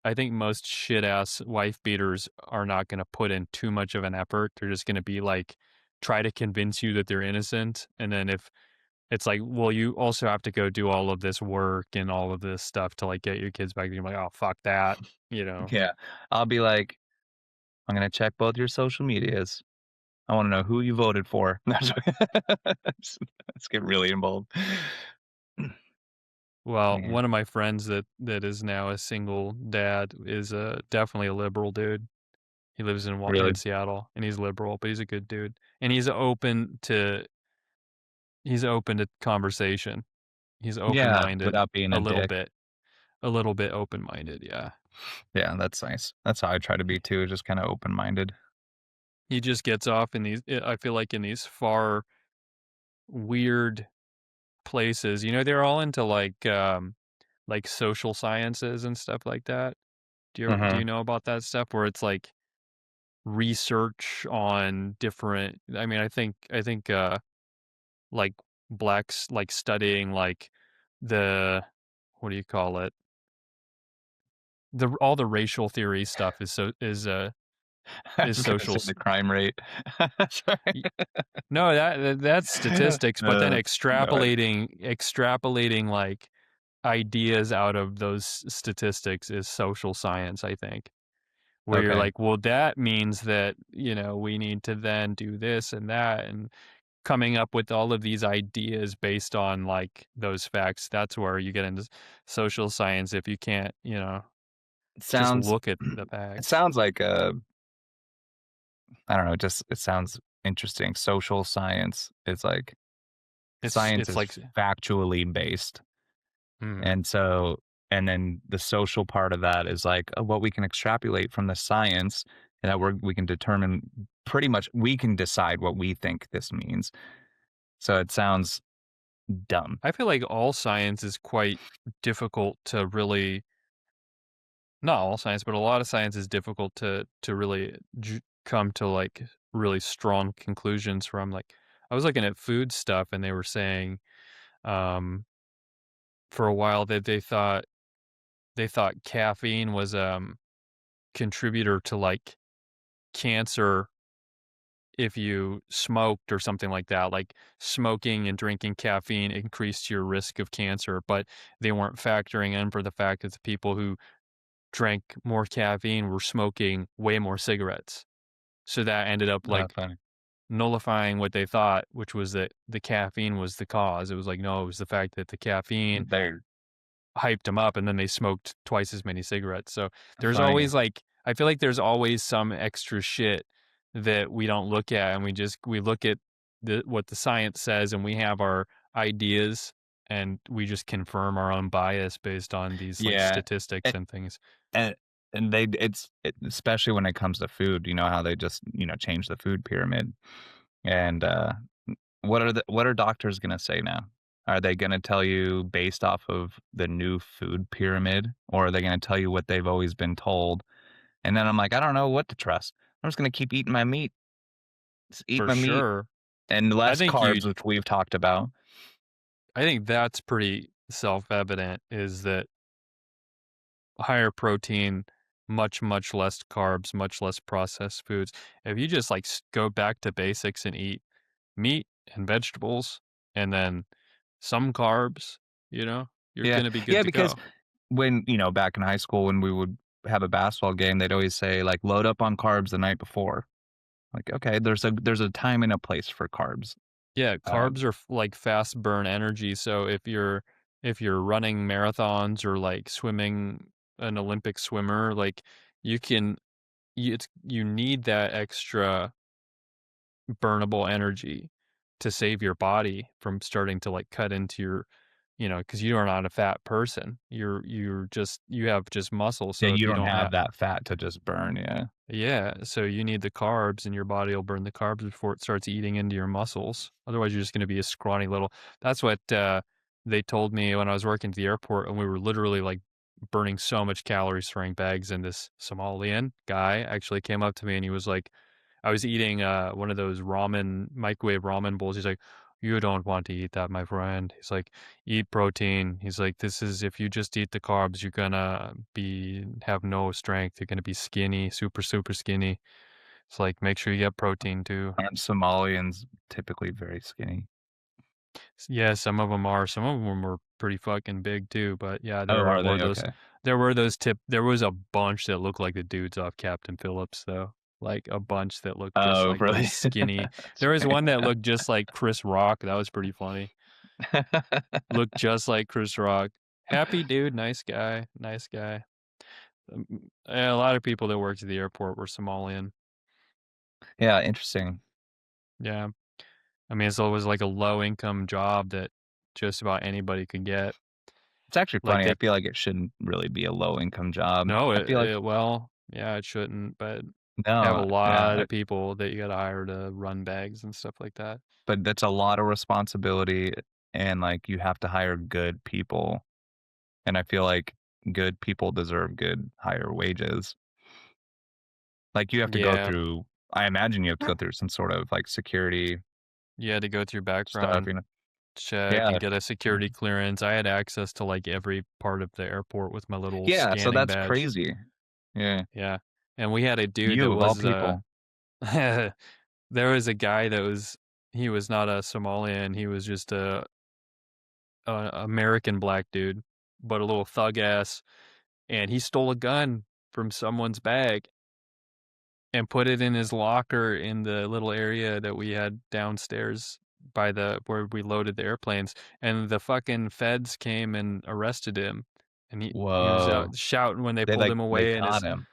I think most shit ass wife beaters are not gonna put in too much of an effort. They're just gonna be like, try to convince you that they're innocent, and then if it's like, well, you also have to go do all of this work and all of this stuff to, like, get your kids back, and you're like, "Oh, fuck that," you know? Yeah. I'll be like, "I'm gonna check both your social medias. I wanna know who you voted for." Let's get really involved. Well, Man, one of my friends that is now a single dad is, definitely a liberal dude. He lives in really? Seattle, and he's liberal, but he's a good dude, and he's open to conversation. He's Yeah, open-minded without being a dick. a little bit open-minded, yeah. Yeah, that's nice. That's how I try to be too, just kinda open-minded. He just gets off in I feel like in these far, weird places, they're all into, like, social sciences and stuff like that. Do you Mhm. know about that stuff where it's, like, research on different I mean, like, blacks, like, studying, like, the what do you call it? All the racial theory stuff I is was gonna social say s the crime rate. Sorry. y no, that's statistics, but then No, I extrapolating, like, ideas out of those statistics is social science, I think, where you're okay. like, "Well, that means that, we need to then do this and that," and coming up with all of these ideas based on, like, those facts, that's where you get into social science if you can't, It just sounds look at the it facts. sounds like, I don't know, just it sounds interesting. Social science is like science It's is like factually based. mm, And so and then the social part of that is like, what we can extrapolate from the science and that we can determine pretty much we can decide what we think this means. So it sounds dumb. I feel like all science is quite difficult to really not all science, but a lot of science is difficult to really come to, like, really strong conclusions from, like I was looking at food stuff and they were saying, um, for a while that they thought caffeine was, contributor to, like, cancer if you smoked or something like that, like smoking and drinking caffeine increased your risk of cancer, but they weren't factoring in for the fact that the people who drank more caffeine were smoking way more cigarettes. So that ended up Oh, like funny. nullifying what they thought, which was that the caffeine was the cause. It was like, no, it was the fact that the caffeine They're hyped them up and then they smoked twice as many cigarettes. So there's funny. always like I feel like there's always some extra shit that we don't look at and we look at the what the science says and we have our ideas and we just confirm our own bias based on these like Yeah. statistics And and things. and especially when it comes to food, you know how they just, change the food pyramid. And, what are doctors gonna say now? Are they gonna tell you based off of the new food pyramid, or are they gonna tell you what they've always been told? And then I'm like, "I don't know what to trust. I'm just gonna keep eating my meat. Just eat For my meat sure. and I less think you carbs," which we've talked about. I think that's pretty self-evident is that higher protein, much less carbs, much less processed foods. If you just like go back to basics and eat meat and vegetables and then some carbs, you're Yeah. going to be good Yeah, to because go. when, back in high school when we would have a basketball game, they'd always say, like, "Load up on carbs the night before." Like, okay, there's a time and a place for carbs. Yeah, Um, carbs are like fast burn energy. So if you're running marathons or like swimming an Olympic swimmer, like you can you need that extra burnable energy to save your body from starting to like cut into your because you are not a fat person. You have just muscle. yeah, So if you you don't don't have have that fat to just burn, yeah. yeah, so you need the carbs and your body will burn the carbs before it starts eating into your muscles. Otherwise, you're just going to be a scrawny little. That's what they told me when I was working at the airport and we were literally like burning so much calories throwing bags. And this Somalian guy actually came up to me and he was like, I was eating one of those microwave ramen bowls. He's like, "You don't want to eat that, my friend." He's like, "Eat protein." He's like, "This is if you just eat the carbs, you're gonna be have no strength. You're gonna be skinny, super, super skinny." It's like, make sure you get protein too. Aren't Somalians typically very skinny? Yeah, some of them are. Some of them were pretty fucking big too. But yeah, Oh, there are were they? those. Okay. There were those tip. There was a bunch that looked like the dudes off Captain Phillips, though. Like a bunch that looked just Oh, like really? those skinny. That's There was funny. one that looked just like Chris Rock. That was pretty funny. Looked just like Chris Rock. Happy dude, nice guy, nice guy. Yeah, a lot of people that worked at the airport were Somalian. Yeah, interesting. Yeah. I mean, it's always like a low income job that just about anybody could get. It's actually Like funny, I they feel like it shouldn't really be a low income job. no, I feel like well, yeah, it shouldn't, but have a no, lot yeah, of people that you gotta hire to run bags and stuff like that. but that's a lot of responsibility and, like, you have to hire good people, and I feel like good people deserve good higher wages. Like, you have to go Yeah, through I imagine you have to go through some sort of, like, security you had to go through stuff, background check Yeah. and get a security clearance. I had access to like every part of the airport with my little Yeah, so scanning that's badge. crazy. Yeah. Yeah. And we had a dude that You of all was people. there was a guy that was he was not a Somalian, he was just a American black dude, but a little thug ass, and he stole a gun from someone's bag and put it in his locker in the little area that we had downstairs by the where we loaded the airplanes, and the fucking feds came and arrested him, and he was Whoa. out shouting when they They, pulled like him they away, and caught his him.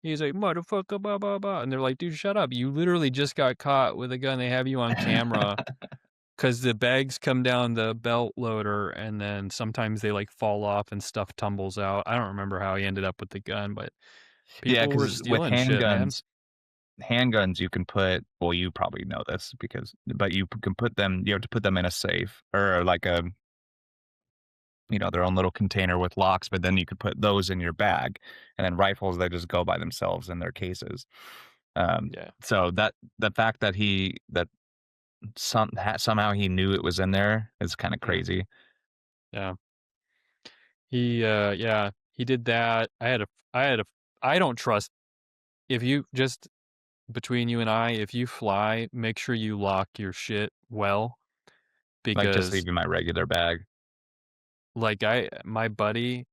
he's like, "Motherfucker, blah, blah, blah," and they're like, "Dude, shut up. You literally just got caught with a gun. They have you on camera." 'Cause the bags come down the belt loader, and then sometimes they, like, fall off and stuff tumbles out. I don't remember how he ended up with the gun, but Yeah, people were because with stealing shit, man. handguns, you can put well, you probably know this but can put them you have to put them in a safe or like a their own little container with locks, but then you could put those in your bag, and then rifles, they just go by themselves in their cases. Yeah, So the fact that somehow he knew it was in there is kinda mhm, crazy. yeah. He did that. I don't trust if you just between you and I, if you fly, make sure you lock your shit well Like, just because leaving my regular bag. like my buddy,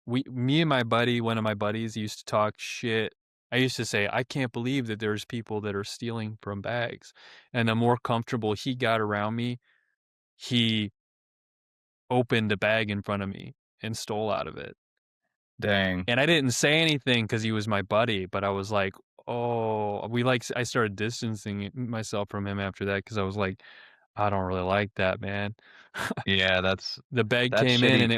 me and my buddy, one of my buddies used to talk shit. I used to say, I can't believe that there's people that are stealing from bags. And the more comfortable he got around me, he opened a bag in front of me and stole out of it. Dang. And I didn't say anything because he was my buddy, but I was like, oh, I started distancing myself from him after that because I was like, I don't really like that, man. Yeah, The bag that's came in shitty. and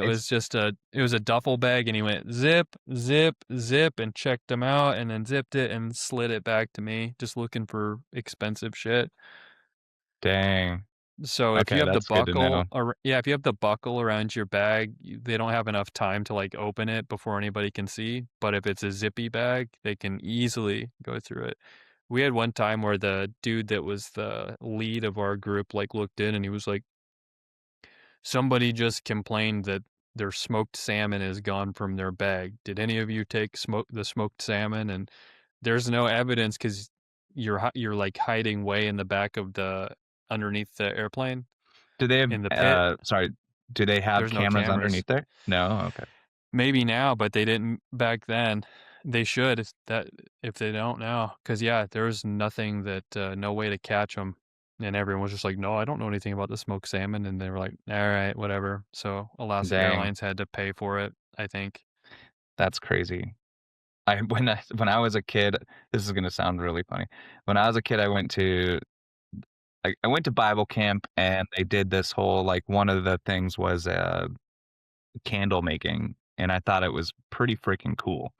it was a duffel bag and he went zip, zip, zip and checked them out and then zipped it and slid it back to me, just looking for expensive shit. Dang. So if you Okay, have the that's good to know. yeah, if you have the buckle around your bag, they don't have enough time to like open it before anybody can see. But if it's a zippy bag, they can easily go through it. We had one time where the dude that was the lead of our group like looked in and he was like, somebody just complained that their smoked salmon is gone from their bag. Did any of you take the smoked salmon? And there's no evidence because you're like hiding way in the back of the underneath the airplane Do they in the pit. have, sorry, do they have There's no cameras cameras. underneath there? No? Okay. Maybe now, but they didn't back then. They should if they don't now, because yeah, there was nothing that no way to catch them, and everyone was just like, "No, I don't know anything about the smoked salmon," and they were like, "All right, whatever." So Alaska Dang, Airlines had to pay for it, I think. that's crazy. When I was a kid, this is gonna sound really funny. When I was a kid, I went to Bible camp and they did this whole like one of the things was candle making, and I thought it was pretty freaking cool.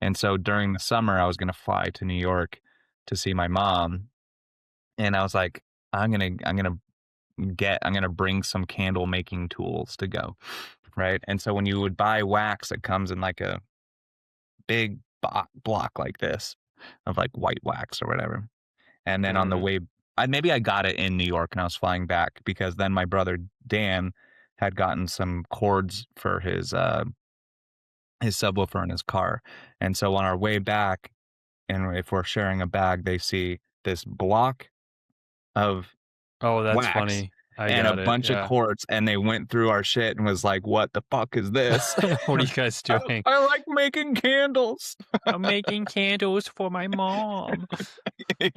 And so during the summer, I was gonna fly to New York to see my mom, and I was like, I'm gonna bring some candle making tools to go, right? And so when you would buy wax, it comes in like a big block like this of like white wax or whatever. And then on the Mm. way, maybe I got it in New York and I was flying back because then my brother Dan had gotten some cords for his subwoofer in his car. And so on our way back, and if we're sharing a bag, they see this block of Oh, that's wax funny. I and a got it. bunch of Yeah. cords, and they went through our shit and was like, "What the fuck is this?" What are you guys I, doing? I like making candles. I'm making candles for my mom. Yeah,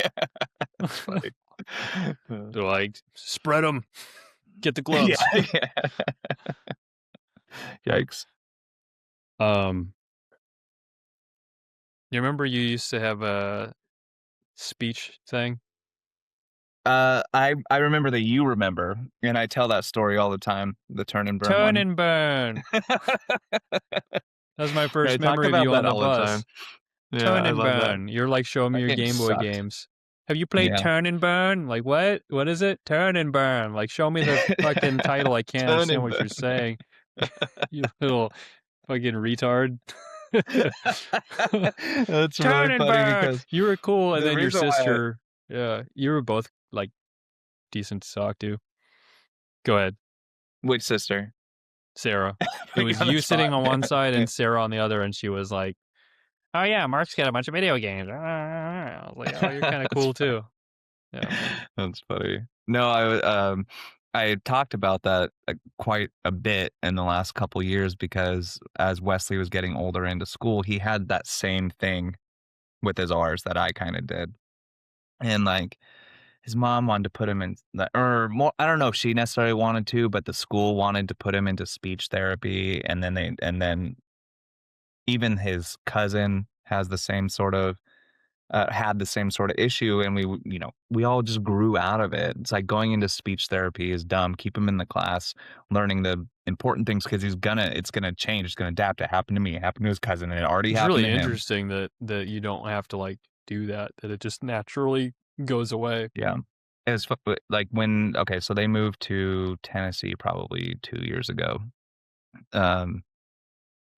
that's funny. They're like, spread them. Get the Yeah, gloves. yeah. Yikes. um, you remember you used to have a speech thing? I remember that you remember, and I tell that story all the time, the turn and burn Turn one. and burn. That's my I first talk memory of about you on that the all the time. bus. Yeah, Turn I and love that. burn. You're like showing me That your game Game Boy sucked. games. Have you played Yeah. Turn and Burn? Like what? What is it? Turn and Burn. Like show me the fucking title. I can't Turn understand and what you're burn. saying. You little fucking retard. That's Turn really and funny burn. because You were cool, and the then your reason why I sister. Yeah, you were both like decent to talk to. Go ahead, which sister? Sarah. It Put you was on the you sitting spot. on one side Yeah. and Sarah on the other, and she was like, "Oh yeah, Mark's got a bunch of video games." I was like, "Oh, you're kind of That's cool funny. too." Yeah, man. That's funny. No, I had talked about that quite a bit in the last couple years because as Wesley was getting older into school, he had that same thing with his R's that I kind of did. And like his mom wanted to put him in the, or more, I don't know if she necessarily wanted to, but the school wanted to put him into speech therapy. And then even his cousin has the same sort of had the same sort of issue, and we all just grew out of it. It's like going into speech therapy is dumb. Keep him in the class, learning the important things because it's gonna change. It's gonna adapt. It happened to me. It happened to his cousin, and it already It's happened really to him. interesting that you don't have to like do that. That it just naturally goes away. Yeah, like when okay, so they moved to Tennessee probably 2 years ago. Um,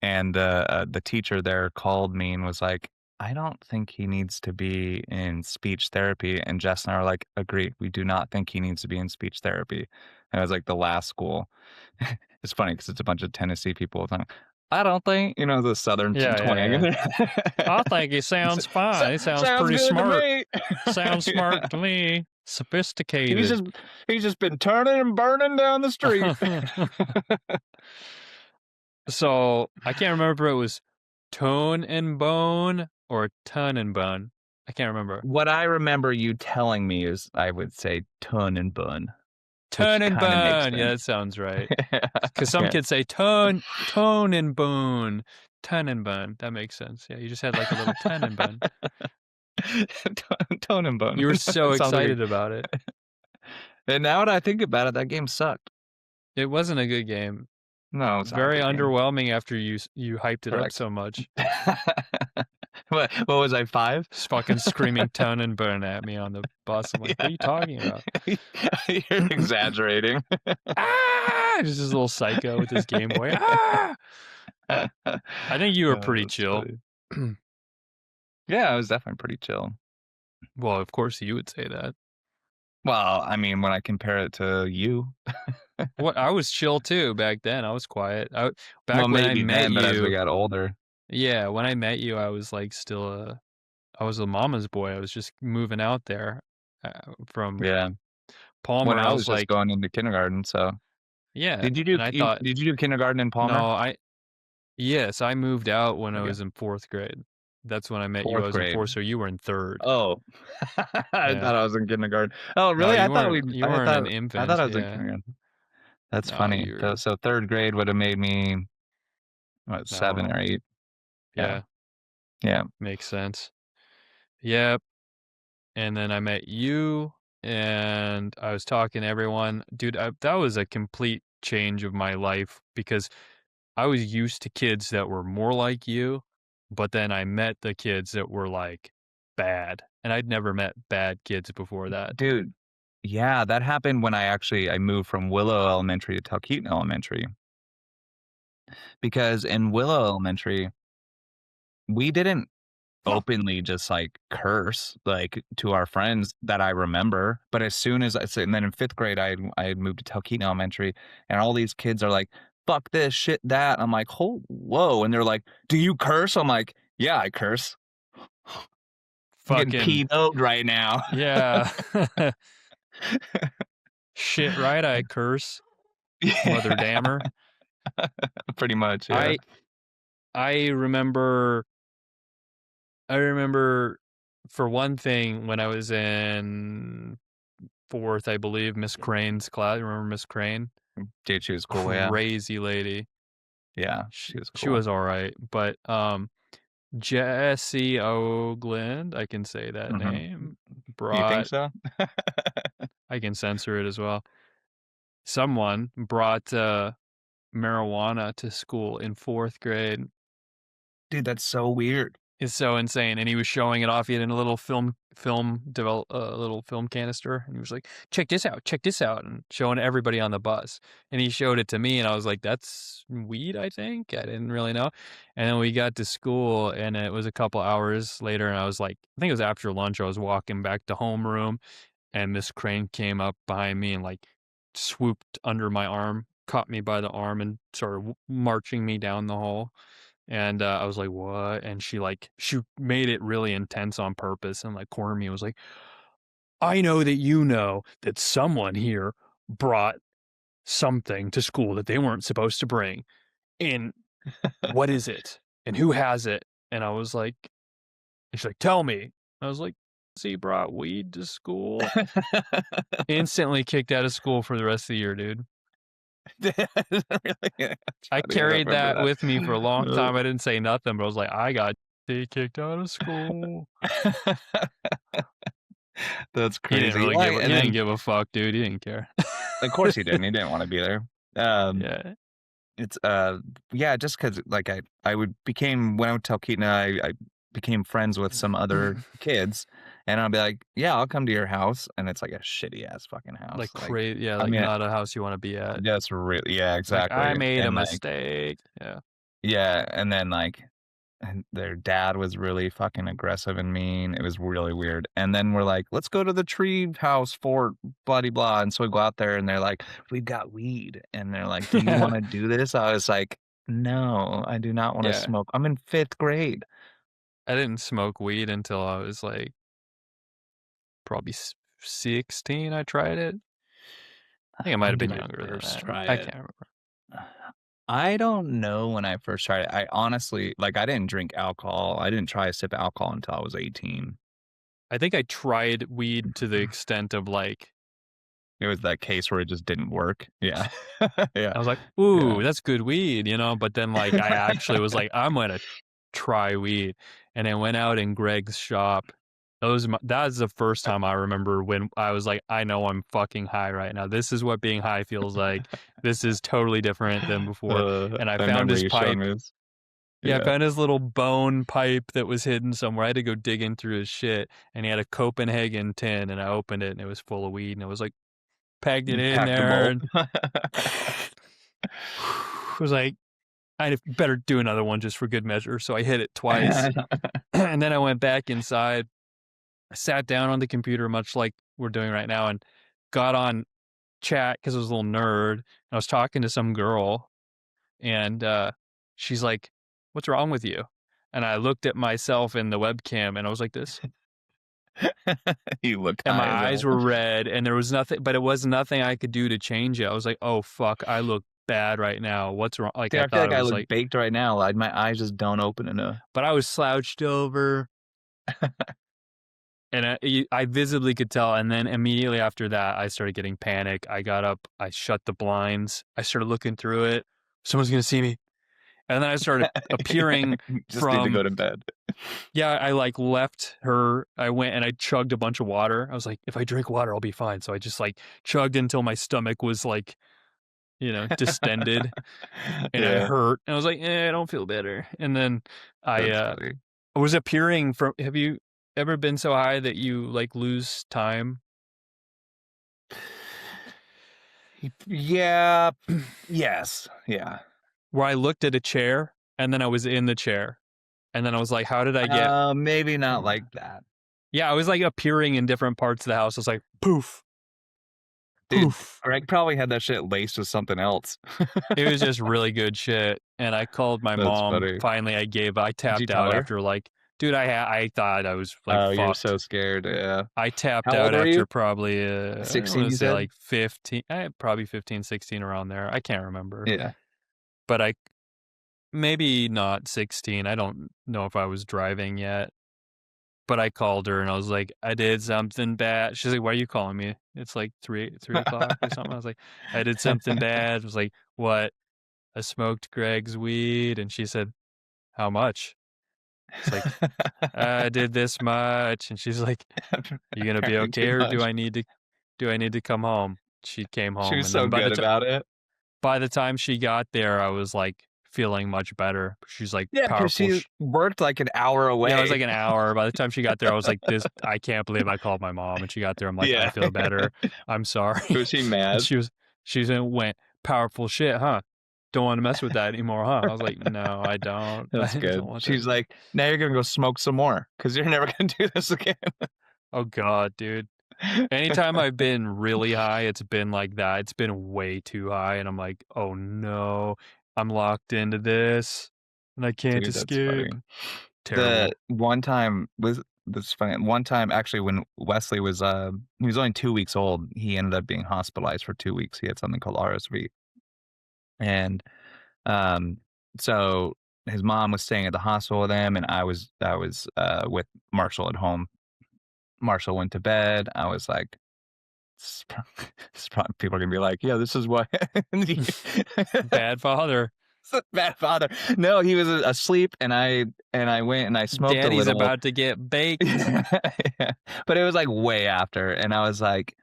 and the teacher there called me and was like, "I don't think he needs to be in speech therapy." And Jess and I are like, "Agree. We do not think he needs to be in speech therapy." And it was like the last school. It's funny because it's a bunch of Tennessee people. I don't think, the southern Yeah, yeah, twang in yeah. there. I think he sounds fine. He sounds Sounds pretty good to smart. me. Sounds smart Yeah. to me. He's Sophisticated. just he's just been turning and burning down the street. So I can't remember if it was tone and bone or ton and bone. I can't remember. What I remember you telling me is I would say "ton and bun," Ton which and kinda makes bone. Yeah, that sense. sounds right. Yeah, Because some yeah. kids say tone and bone. Ton and bone. That makes sense. Yeah, you just had like a little ton and bone. Tone and bun. You were so It sounds like excited about it. a and now that I think about it, that game sucked. It wasn't a good game. No, it's not a Very good game. underwhelming after you hyped it up Correct. so much. What was I, 5? Just fucking screaming tone and bone at me on the bus. I'm like, what are you talking about? Yeah. You're exaggerating. Ah! Just this little psycho with his Game Boy. Ah! I think you were pretty That's chill. funny. Yeah, it was definitely pretty chill. Well, of course you would say that. Well, I mean, when I compare it to you, What I was chill too back then. I was quiet. well, Back when I maybe met then, but as we you, got older, yeah, when I met you, I was like still I was a mama's boy. I was just moving out there from yeah. When Palmer. I I was was just like, going into kindergarten, so yeah, did you do and I thought, did you do kindergarten in no, Palmer? yes, I moved out when I Okay. was in 4th grade. That's when I met you. I 4th was in grade. 4th, so you were in 3rd. Oh. I Yeah. thought I was in kindergarten. Oh, No, really? you I weren't thought an I infant. was in Yeah. kindergarten. That's No, funny. So you're 3rd grade would have made me, what, 7 no. or 8? Yeah. Yeah, Yeah. makes sense. Yep. And then I met you and I was talking to everyone. Dude, that was a complete change of my life because I was used to kids that were more like you, but then I met the kids that were like bad. And I'd never met bad kids before that. Dude, yeah, that happened when I moved from Willow Elementary to Talkeetna Elementary, because in Willow Elementary, we didn't openly just, like, curse, like, to our friends that I remember, but as soon as I so and then in 5th grade, I had moved to Talkeetna Elementary, and all these kids are like, "Fuck this, shit that." I'm like, whoa," and they're like, "Do you curse?" I'm like, "Yeah, I curse. I'm getting Fucking PO'd right now." yeah. Shit, right? I curse. Mother Yeah, dammer. pretty much, yeah. I I remember I remember for one thing when I was in 4th, I believe, Miss Crane's class. Remember Miss Crane? Dude, she was cool, yeah. Crazy lady. Yeah, She she was she cool. was alright, but, Jesse Oakland, I can say that Mhm. name, You think brought so? I can censor it as well. Someone brought, marijuana to school in 4th grade. Dude, that's so weird. It's so insane, and he was showing it off. He had in a little little film canister, and he was like, check this out," and showing everybody on the bus. And he showed it to me, and I was like, "That's weed, I think." I didn't really know. And then we got to school, and it was a couple hours later, and I was like, I think it was after lunch. I was walking back to homeroom, and Miss Crane came up behind me and like swooped under my arm, caught me by the arm, and started marching me down the hall. And, I was like, "What?" And she made it really intense on purpose and, like, cornered me and was like, "I know that you know that someone here brought something to school that they weren't supposed to bring, and what is it? And who has it?" And I was like and she's like, "Tell me." I was like, "He brought weed to school." Instantly kicked out of school for the rest of the year, dude. Really? That's I funny, I don't carried remember that with me for a long that. time. I didn't say nothing, but I was like, "I got kicked out of school." That's He didn't crazy. really Like, he and didn't then, give a fuck, dude. He didn't care. of course he didn't wanna be there. Um, Yeah. it's, yeah, just because like, I would became when I would tell Keaton I became friends with some other kids, and I'll be like, "Yeah, I'll come to your house," and it's like a shitty ass fucking house, Like, like, yeah, I like, mean, not a house you wanna be at. just really yeah, Like, "I exactly, made a and, like mistake." Yeah. yeah, and then, like and their dad was really fucking aggressive and mean. It was really weird. And then we're like, let's go to the tree house fort, blah de blah. And so we go out there and they're like, we've got weed. And they're like, do you want to do this? I was like, No, I do not wanna Yeah. smoke. I'm in 5th grade. I didn't smoke weed until I was, like, probably 16, I tried it. I think it might have When been did I younger than first that. try I it? can't remember. I don't know when I first tried it. I honestly like, I didn't drink alcohol. I didn't try a sip of alcohol until I was 18. I think I tried weed to the extent of, like It was that case where it just didn't work. Yeah. Yeah. I was like, Yeah. "Ooh, that's good weed," you know, but then, like, I actually was like, "I'm gonna try weed," and I went out in Greg's shop. That is the first time I remember when I was like, "I know I'm fucking high right now. This is what being high feels like. This is totally different than before," and I I found remember his you showing pipe. me this. Yeah, I Yeah. found his little bone pipe that was hidden somewhere. I had to go digging through his shit, and he had a Copenhagen tin, and I opened it, and it was full of weed, and it was like, pegged it You in packed a there, bolt. and was like, I better do another one just for good measure. So I hit it twice. And then I went back inside. I sat down on the computer, much like we're doing right now, and got on chat because I was a little nerd. And I was talking to some girl, and she's like, "What's wrong with you?" And I looked at myself in the webcam, and I was like this. You looked And my high as eyes hell. were red, and there was nothing, but it was nothing I could do to change it. I was like, "Oh fuck, I look bad right now. What's wrong?" Like Dude, I I feel thought like it I was look like, baked right now, like, my eyes just don't open enough. but I was slouched over. And I visibly could tell, and then immediately after that, I started getting panic. I got up, I shut the blinds, I started looking through it. Someone's gonna see me, and then I started appearing Just need to from. go to bed. Yeah, I like left her. I went and I chugged a bunch of water. I was like, if I drink water, I'll be fine. So I just like chugged until my stomach was like, distended, and I Yeah, hurt. And I was like, I don't feel better. And then I that's funny. was appearing from. Have you ever been so high that you like lose time? Yeah, yes, yeah. Where I looked at a chair, and then I was in the chair, and then I was like, "How did I get?" Maybe not like that. Yeah, I was, like, appearing in different parts of the house. I was like, "Poof, Dude, poof." Greg probably had that shit laced with something else. It was just really good shit, and I called my That's mom. funny. Finally, I Did you tapped tell out her? after, like dude, I thought I was, like, Oh, you're so fucked. scared, yeah. I tapped How old out were you? after probably, I 16, wanna you say, said? like, 15 probably 15, 16 around there. I can't remember, Yeah. but I maybe not 16. I don't know if I was driving yet. But I called her and I was like, "I did something bad." She's like, "Why are you calling me? It's like 3 o'clock or something." I was like, "I did something bad." I was like, "What?" "I smoked Greg's weed." And she said, "How much?" It's like, "I did this much." And she's like, "You gonna be Apparently too okay or much. do I need to come home?" She came She home was and so then good about it. by the time she got there, I was like feeling much better. She's like Yeah, because powerful. she worked like an hour Yeah, it was away. like an hour. By the time she got there, I was like, "This, I can't believe I called my mom." And she got there, I'm like, "I Yeah. feel better. I'm sorry." Was she And mad? went, "Powerful shit, huh? Don't want to mess with that anymore, huh?" I was like, "No, I don't. That's I don't good. want that." She's like, "Now you're gonna go smoke some more because 'cause you're never gonna do this again." Oh god, dude. Anytime I've been really high, it's been like that. It's been way too high, and I'm like, "Oh no, I'm locked into this, and I can't Dude, that's funny. escape." The Terrible. one time was That's funny. One time, actually, when Wesley was, he was only 2 weeks old, he ended up being hospitalized for 2 weeks. He had something called RSV, and, um, so his mom was staying at the hospital with him, and I was with Marshall at home. Marshall went to bed. I was like, "This is prob this is prob" people are gonna be like, "Yeah, this is what." Bad father. Bad father. No, he was asleep, and I went and I smoked a Daddy's little. about to get baked. Yeah. But it was, like, way after, and I was like,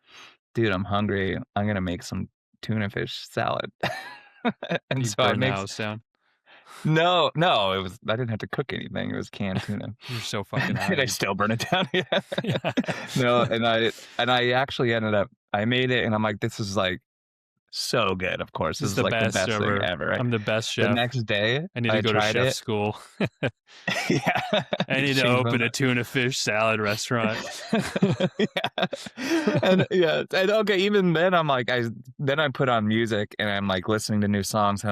"Dude, I'm hungry. I'm gonna make some tuna fish salad." And You so I burn the makes house down. No, no, I didn't have to cook anything, it was canned tuna. You're so fucking And high, I dude. still burn it down, yeah. Yeah. No, and I actually ended up I made it, and I'm like, "This is, like, so good, of course. This This is is, the like, the best best thing ever. ever, right? I'm the best The chef. next day, I need to I go to tried chef it. school. Yeah. I You need to change my open a mind. tuna fish salad restaurant. Yeah. And yeah, and okay, even then I'm like, then I put on music and I'm like listening to new songs and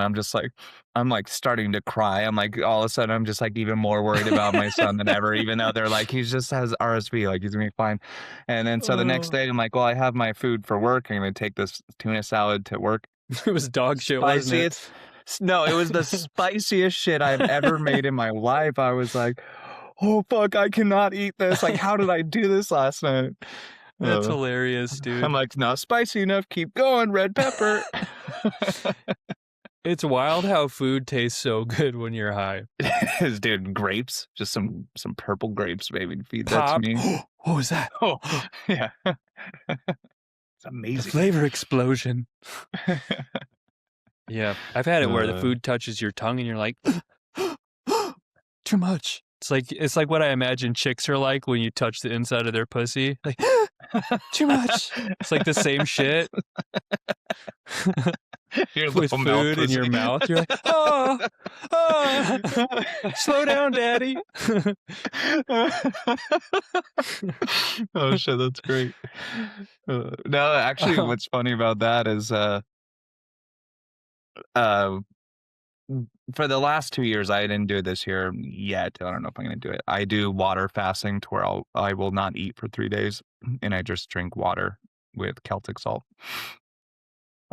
I'm like starting to cry. I'm like all of a sudden I'm just like even more worried about my son than ever, even though they're like, he just has RSV, like he's gonna be fine. And then so the next Oh, day I'm like, well, I have my food for work. I'm gonna take this tuna salad to work. it was dog shit, wasn't it? Spiciest no, it was the spiciest shit I've ever made in my life. I was like, "Oh, fuck, I cannot eat this. Like, how did I do this last night?" That's Uh, hilarious, I'm dude. like, "Not spicy enough, keep going, red pepper." It's wild how food tastes so good when you're high. It is, dude, grapes, just some purple grapes, maybe, feed that to Pop. me. What was that? Oh, yeah. It's The amazing. flavor explosion. Yeah, I've had it where the Uh, food touches your tongue and you're like, too much. It's like what I imagine chicks are like when you touch the inside of their pussy. Like, too much. It's like the same shit your with little mouth food in your pussy. mouth. You're like, oh, oh, slow down, daddy. Oh shit, that's great. No, actually, Um, what's funny about that is, uh, for the last 2 years, I didn't do it this year yet. I don't know if I'm gonna do it. I do water fasting to where I will not eat for 3 days, and I just drink water with Celtic salt.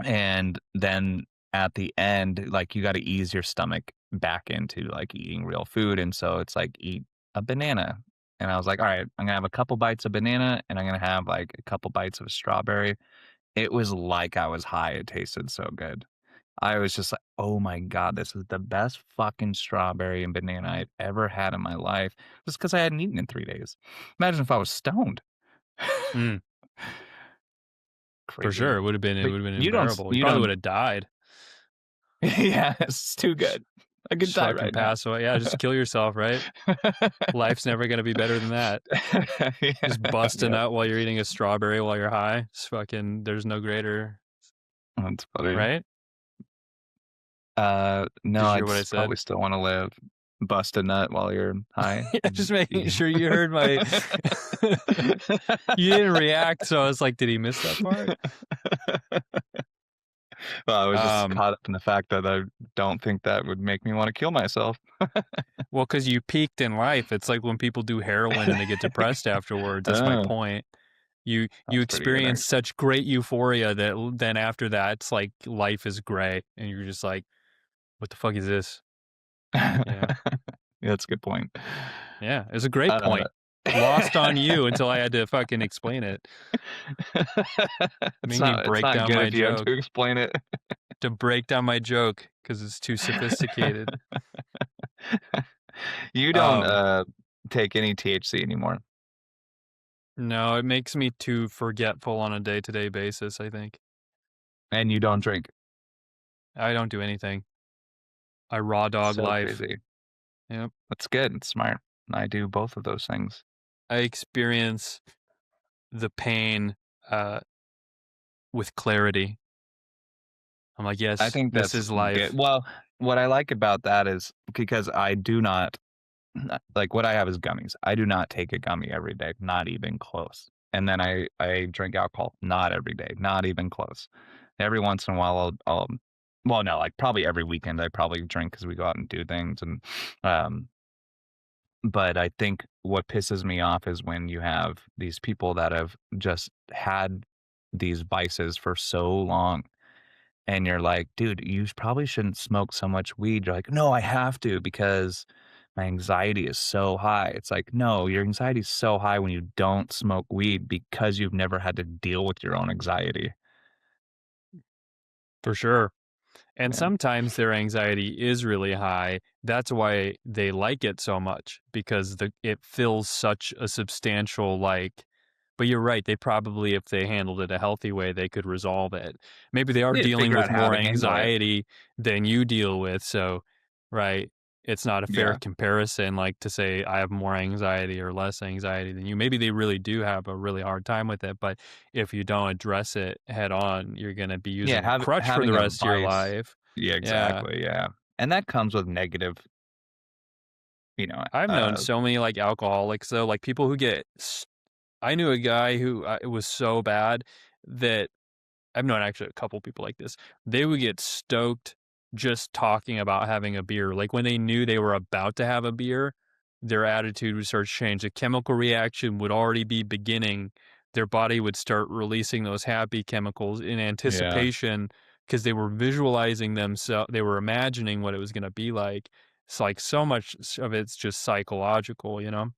And then at the end, like, you gotta ease your stomach back into, like, eating real food, and so it's like, eat a banana. And I was like, "Alright, I'm gonna have a couple bites of banana, and I'm gonna have, like, a couple bites of strawberry." It was like I was high, it tasted so good. I was just like, "Oh my god, this is the best fucking strawberry and banana I've ever had in my life," just because I hadn't eaten in 3 days. Imagine if I was stoned. mm, for Crazy. sure, it But would have been unbearable. You you probably don't would have died. yeah, it's too good. I could Just die fucking right now. pass away. Yeah, just kill yourself, right? Life's never gonna be better than that. Just Yeah, bust a yep. nut while you're eating a strawberry while you're high. It's fucking there's no greater, That's funny. right? No, Did you hear I'd what I probably said? still wanna live. Bust a nut while you're high. Yeah, just making sure you heard my you didn't react, so I was like, "Did he miss that part?" Well, I was just Um, caught up in the fact that I don't think that would make me wanna kill myself. well, because you peaked in life. It's like when people do heroin and they get depressed afterwards. That's my Oh, point. You that's pretty good, experience actually. such great euphoria that then after that, it's like life is gray, and you're just like, "What the fuck is this?" Yeah. Yeah, that's a good point. Yeah, it's a great Uh, point. Lost on you until I had to fucking explain it. Make me it's break not down good my if you have joke. to explain it. To break down my joke because it's too sophisticated. You don't, Um, take any THC anymore, no, it makes me too forgetful on a day-to-day basis, I think. and you don't drink. I don't do anything. I raw dog So life. crazy. Yep. That's good, it's smart. I do both of those things. I experience the pain, uh, with clarity. I'm like, I "Yes, think this that's is good. life." Well, what I like about that is because I do not like, what I have is gummies. I do not take a gummy every day, not even close. And then I drink alcohol, not every day, not even close. Every once in a while, I'll well, no, like, probably every weekend, I probably drink because we go out and do things, and, um but I think what pisses me off is when you have these people that have just had these vices for so long, and you're like, "Dude, you probably shouldn't smoke so much weed." You're like, "No, I have to because my anxiety is so high." It's like, "No, your anxiety is so high when you don't smoke weed because you've never had to deal with your own anxiety." For sure. And Yeah. sometimes their anxiety is really high. That's why they like it so much because it fills such a substantial but you're right, they probably if they handled it a healthy way, they could resolve it. Maybe they are Need to dealing figure with out how more to handle it. anxiety than you deal with, so right. it's not a fair Yeah. comparison, like to say I have more anxiety or less anxiety than you. Maybe they really do have a really hard time with it, but if you don't address it head on, you're going to be Yeah, using a crutch for the having a rest of your vice. life. Yeah, Yeah. exactly, yeah. And that comes with negative, you know, I've known so many like alcoholics though, like people who I knew a guy who it was so bad that I've known actually a couple people like this. They would get stoked just talking about having a beer. Like when they knew they were about to have a beer, their attitude would start to change. A chemical reaction would already be beginning. Their body would start releasing those happy chemicals in yeah. anticipation because they were visualizing them. So they were imagining what it was going to be like. It's like so much of it's just psychological, you know?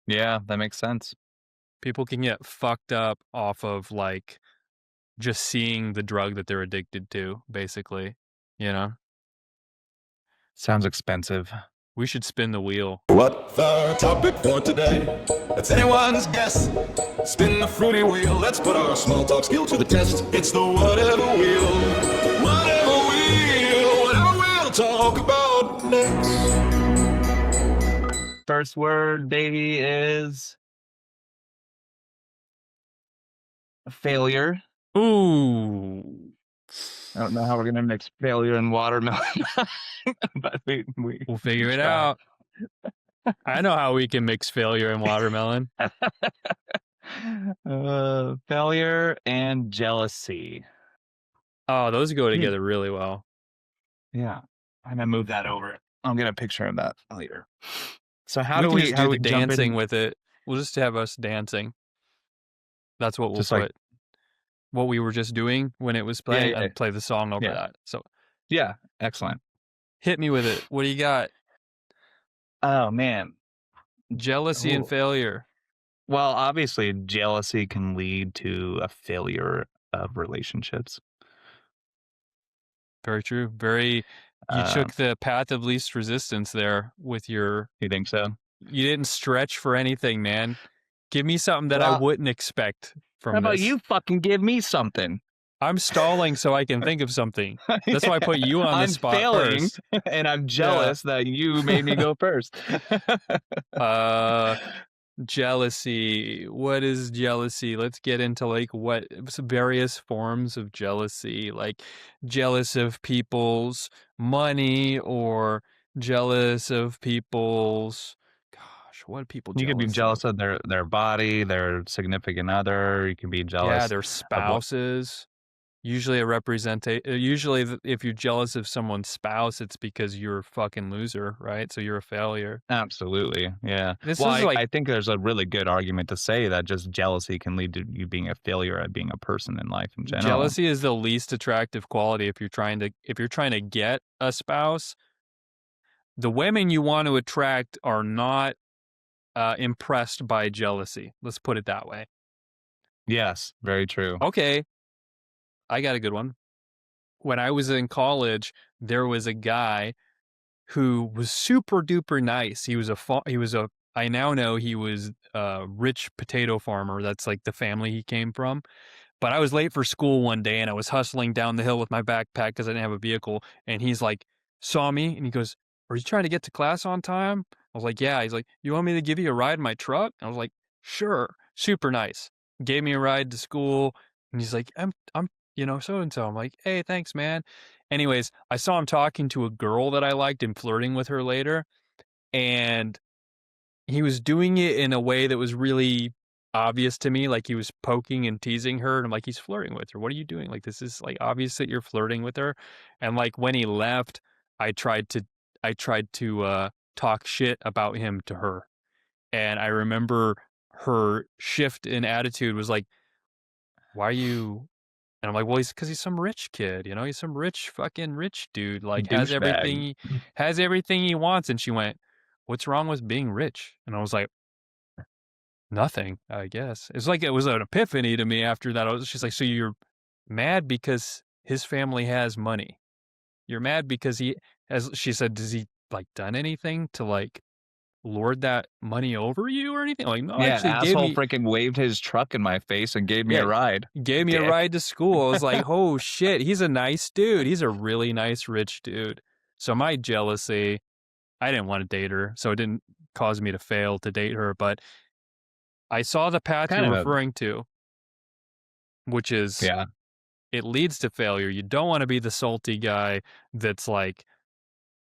Yeah, that makes sense. People can get fucked up off of like just seeing the drug that they're addicted to, basically, you know? Sounds expensive. We should spin the wheel. What the topic for today? It's anyone's guess. Spin the fruity wheel. Let's put our small talk skill to the test. It's the whatever wheel. Whatever wheel. Whatever we'll talk about next. First word, baby, is failure. Ooh. I don't know how we're gonna mix failure and watermelon, but We'll figure we it try. out. I know how we can mix failure and watermelon. Failure and jealousy. Oh, those go Hmm. together really well. Yeah, I'm gonna move that over. I'll get a picture of that later. So We can just how do do the we jump dancing in? with it. We'll just have us dancing. That's what we'll Just like put. What we were just doing when it was yeah, playing yeah, and play the song over yeah, that. So yeah. Excellent. hit me with it. What do you got? Oh man. Jealousy and Ooh. failure. Well, obviously, jealousy can lead to a failure of relationships. Very true. Very you Uh, took the path of least resistance there with your you think so? you didn't stretch for anything, man. Give me something that I Well, wouldn't expect how from about this. you fucking give me something? I'm stalling so I can think of something. That's why I put you on the I'm spot failing, first. and I'm Yeah. jealous that you made me go first. Uh jealousy. What is jealousy? Let's get into like what some various forms of jealousy, like jealous of people's money or jealous of people's gosh, what are people You could be jealous of? jealous of their body, their significant other. You can be Yeah, jealous their of what. spouses. Usually a usually if you're jealous of someone's spouse, it's because you're a fucking loser, right? So you're a failure. Absolutely, yeah. This Well, is like I think there's a really good argument to say that just jealousy can lead to you being a failure at being a person in life in general. jealousy is the least attractive quality if you're trying to get a spouse. The women you want to attract are not impressed by jealousy. Let's put it that way. Yes, very true. Okay, I got a good one. When I was in college, there was a guy who was super duper nice. He was a I now know he was a rich potato farmer. That's like the family he came from. But I was late for school one day and I was hustling down the hill with my backpack because I didn't have a vehicle. And he's like, saw me and he goes, "Are you trying to get to class on time?" I was like, "Yeah." He's like, "You want me to give you a ride in my truck?" I was like, "Sure." Super nice. Gave me a ride to school. And he's like, I'm, so and so. I'm like, "Hey, thanks, man." Anyways, I saw him talking to a girl that I liked and flirting with her later. And he was doing it in a way that was really obvious to me, like, he was poking and teasing her, and I'm like, "He's flirting with her. What are you doing? Like, this is, like, obvious that you're flirting with her." And, like, when he left, I tried to talk shit about him to her, and I remember her shift in attitude was like, "Why are you?" And I'm like, "Well, because he's some rich kid, he's some rich fucking rich dude, like, Douchebag. has everything he wants." And she went, "What's wrong with being rich?" And I was like, nothing, I guess. It's like it was an epiphany to me after that. She's like, "So you're mad because his family has money? You're mad because he has," she said, "Does he like done anything to like lord that money over you or anything?" Like, no, Yeah, actually asshole freaking waved his truck in my face and gave me yeah, a ride. gave me a Dick. ride to school. I was like, oh shit, he's a nice dude. He's a really nice rich dude. So my jealousy. I didn't want to date her, so it didn't cause me to fail to date her. But I saw the path Kind you're of a referring to, which is yeah, it leads to failure. You don't want to be the salty guy that's like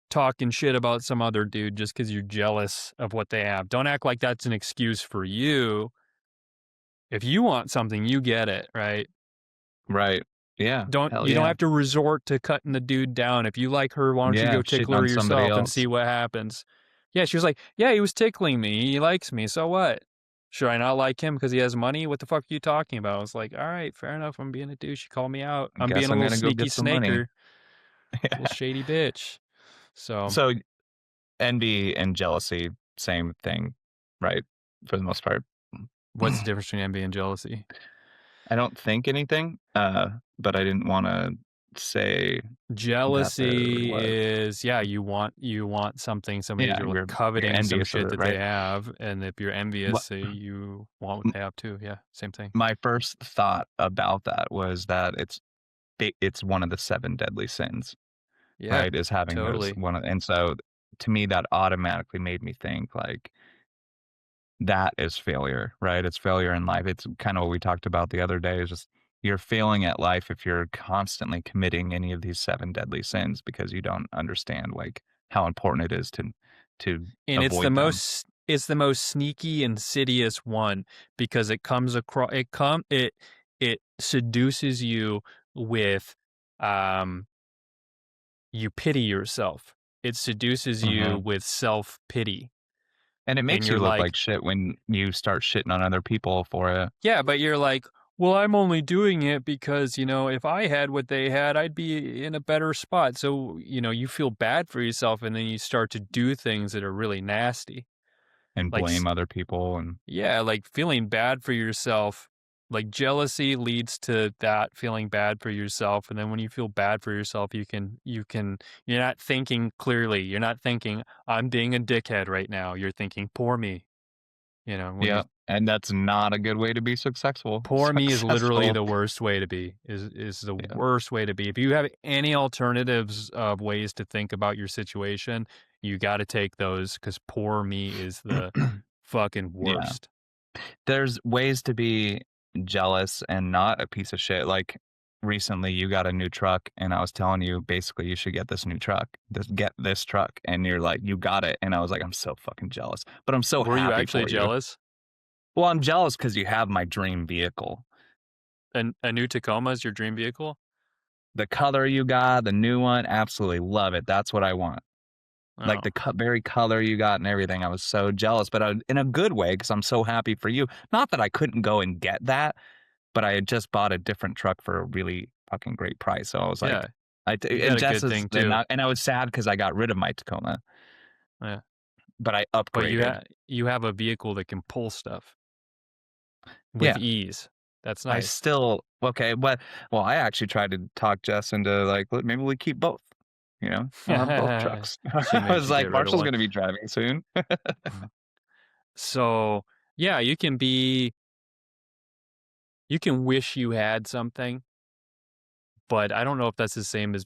talking shit about some other dude just because you're jealous of what they have. Don't act like that's an excuse for you. If you want something, you get it, right? right. Yeah, Don't hell you don't yeah. have to resort to cutting the dude down. If you like her, why don't you Yeah, go shitting tickle her on somebody yourself and see else. what happens? Yeah, she was like, "Yeah, he was tickling me. He likes me. So what? Should I not like him because he has money? What the fuck are you talking about?" I was like, "All right, fair enough. I'm being a douche. You call me out. I I'm being guess a I'm little gonna go sneaky get some money. snaker, little shady bitch." So, So envy and jealousy, same thing, right? For the most part. what's the difference between envy and jealousy? I don't think anything, but I didn't wanna say that there Jealousy was. is, yeah, you want something, somebody's Yeah, you're like you're coveting some envious of shit it, that they right? have, and if you're What envious, you want what m they have too. Yeah, same thing. my first thought about that was that it's one of the 7 deadly sins, Yeah, right? Is having those totally. one of and so to me, that automatically made me think, like, that is failure, right? It's failure in life. It's kinda what we talked about the other day, is just you're failing at life if you're constantly committing any of these 7 deadly sins because you don't understand, like, how important it is to And avoid them. it's the most sneaky, insidious one because it comes across it seduces you with you pity yourself. It seduces you Mhm. with self-pity. And it And makes you're you look like, like shit when you start shitting on other people for it. yeah, but you're like, well, I'm only doing it because, if I had what they had, I'd be in a better spot. So, you feel bad for yourself and then you start to do things that are really nasty. And Like, blame other people and yeah, like feeling bad for yourself. Like jealousy leads to that feeling bad for yourself. And then when you feel bad for yourself, you're not thinking clearly. You're not thinking, I'm being a dickhead right now. You're thinking, poor me. When you yeah, and that's not a good way to be successful Poor me is literally successful. the worst way to be, is the Yeah. worst way to be. If you have any alternatives of ways to think about your situation, you gotta take those because poor me is the fucking Yeah. worst. There's ways to be jealous and not a piece of shit, like, recently you got a new truck, and I was telling you, basically, you should get this new truck. Just get this truck, and you're like, "You got it," and I was like, "I'm so fucking jealous," but I'm so Were you happy actually for you. jealous? Well, I'm jealous because you have my dream vehicle. A new Tacoma is your dream vehicle? The color you got, the new one, absolutely love it. That's what I want. Like, Oh, the very color you got and everything, I was so jealous, but, in a good way because 'cause I'm so happy for you. Not that I couldn't go and get that, but I had just bought a different truck for a really fucking great price, so I was yeah, like you and got a Jess good is thing too. and I was sad because I got rid of my Tacoma, Yeah, but I but upgraded. you have a vehicle that can pull stuff with Yeah, ease. That's I nice. still okay, but well, I actually tried to talk Jess into, like, "Look, maybe we keep both," you know? I'll have both trucks. She I made was you like, get rid of "Marshall's one. gonna be driving soon." So, yeah, you can wish you had something, but I don't know if that's the same as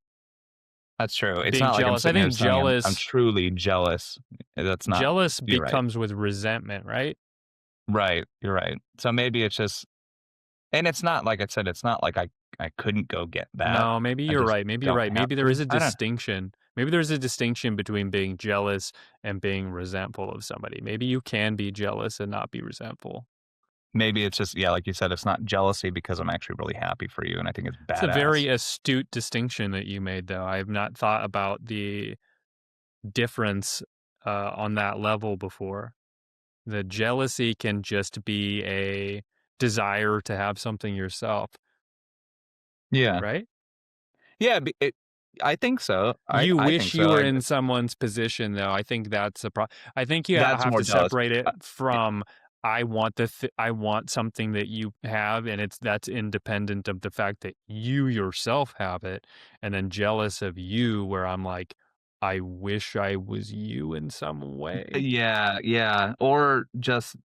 That's true. It's being not like I'm jealous. I sitting here think saying I'm jealous truly jealous. That's not jealous you're right. becomes with resentment, right? Right, you're right. So maybe it's just and it's not like I said, it's not like I couldn't go get that. No, maybe I you're just right. Maybe you're don't right. have Maybe there is to. a I don't distinction. Maybe there's a distinction between being jealous and being resentful of somebody. Maybe you can be jealous and not be resentful. maybe it's just yeah, like you said, it's not jealousy because I'm actually really happy for you and I think it's It's a badass. very astute distinction that you made, though. I have not thought about the difference on that level before. The jealousy can just be a desire to have something yourself, Yeah. right? Yeah, I think so. You I think wish you so. were in someone's position, though. I think that's a I think you That's have more to jealous. separate it Uh, y from I want something that you have, and that's independent of the fact that you yourself have it, and then jealous of you, where I'm like, I wish I was you in some way. yeah, yeah, or just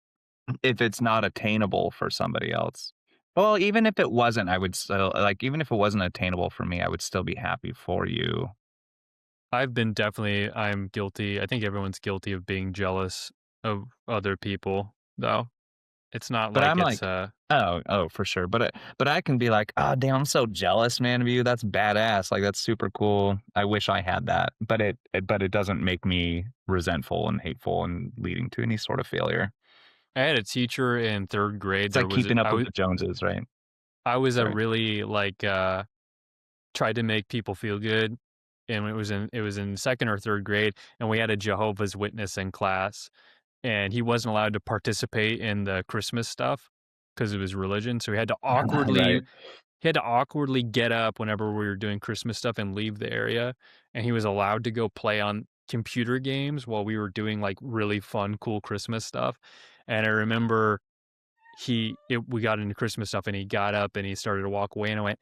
if it's not attainable for somebody else. Well, even if it wasn't, I would still like, even if it wasn't attainable for me, I would still be happy for you. I'm guilty. I think everyone's guilty of being jealous of other people, though. It's not But like I'm it's like, oh, for sure. But I can be like, oh, damn, I'm so jealous, man, of you. That's badass. Like that's super cool. I wish I had that. But it doesn't make me resentful and hateful and leading to any sort of failure. I had a teacher in 3rd grade. It's like keeping up I with was the Joneses, right? I was a Sorry. really like tried to make people feel good, and it was in 2nd or 3rd grade, and we had a Jehovah's Witness in class, and he wasn't allowed to participate in the Christmas stuff because of his religion. So Right. he had to awkwardly get up whenever we were doing Christmas stuff and leave the area. And he was allowed to go play on computer games while we were doing like really fun, cool Christmas stuff. And I remember we got into Christmas stuff and he got up and he started to walk away and I went,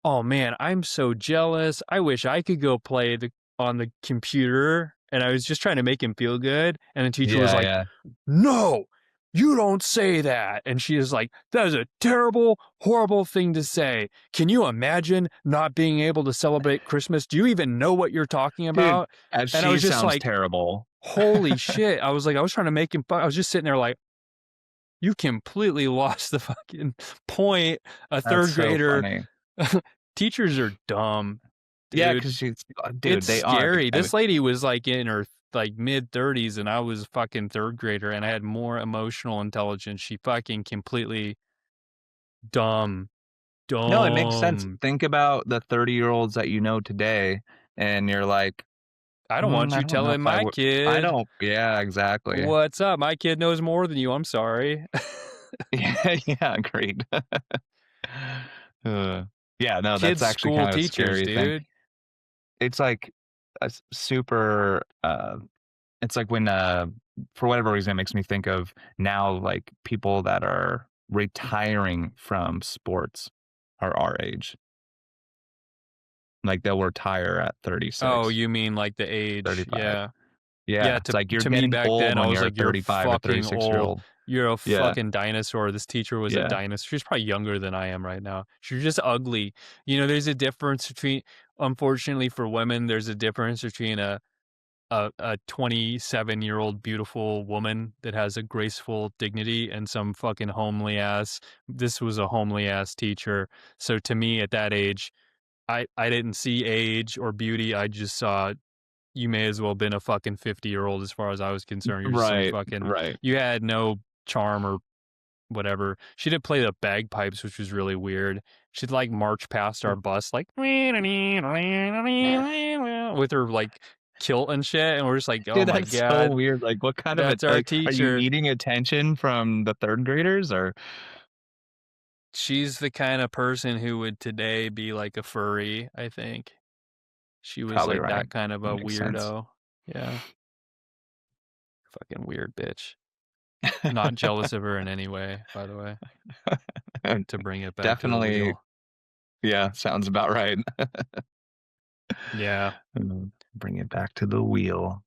"Oh man, I'm so jealous. I wish I could go play on the computer." And I was just trying to make him feel good. And the teacher was Yeah, like, yeah. "No, you don't say that." And she is like, "That is a terrible, horrible thing to say. Can you imagine not being able to celebrate Christmas? Do you even know what you're talking Dude, about?" And I she was just sounds like, terrible. "Holy shit." I was like, I was trying to make him I was just sitting there like, "You completely lost the fucking point. A That's 3rd so grader." funny. Teachers are dumb, Yeah, dude. because she's dude, It's they are. scary. I mean, This lady was like in her like mid-30s and I was fucking 3rd grader and I had more emotional intelligence. She fucking completely dumb. no, it makes sense. Dumb. Think about the 30-year-olds that you know today, and you're like, I don't want I you don't know telling if I my would. I kid don't. Yeah, exactly. what's up. My kid knows more than you. I'm sorry. Yeah, yeah, agreed. Uh, yeah, no, that's Kids actually school kind of a teachers, scary thing. dude. It's like a super. It's like when, for whatever reason, it makes me think of now, like people that are retiring from sports are our age. Like they'll retire at Oh, 36, you mean like the age. 35. Yeah. Yeah, Yeah, it's like you're to me getting back old then, I when was you're a like, "You're 35 or fucking 36 year old. old. You're a Yeah, fucking dinosaur." This teacher was a yeah. dinosaur. She's probably younger than I am right now. She's just ugly. You know, there's a difference between unfortunately for women, there's a difference between a 27-year-old beautiful woman that has a graceful dignity and some fucking homely ass. This was a homely ass teacher. So to me at that age, I didn't see age or beauty. I just saw you may as well have been a fucking 50-year-old as far as I was concerned. You're just some Right, fucking right. you had no charm or whatever. She did play the bagpipes, which was really weird. She'd like march past our bus like with her like kilt and shit, and we're just like, "Oh Dude, my that's so god, weird. Like, what kind of it? that's our Like, are you teacher." needing attention from the third graders or She's the kind of person who would today be like a furry, I think. She was probably like right? that kind of That a makes sense. weirdo. Yeah, fucking weird bitch. Not jealous of her in any way, by the way, to bring it back to the Definitely, wheel. yeah, sounds about right. Yeah. Bring it back to the wheel.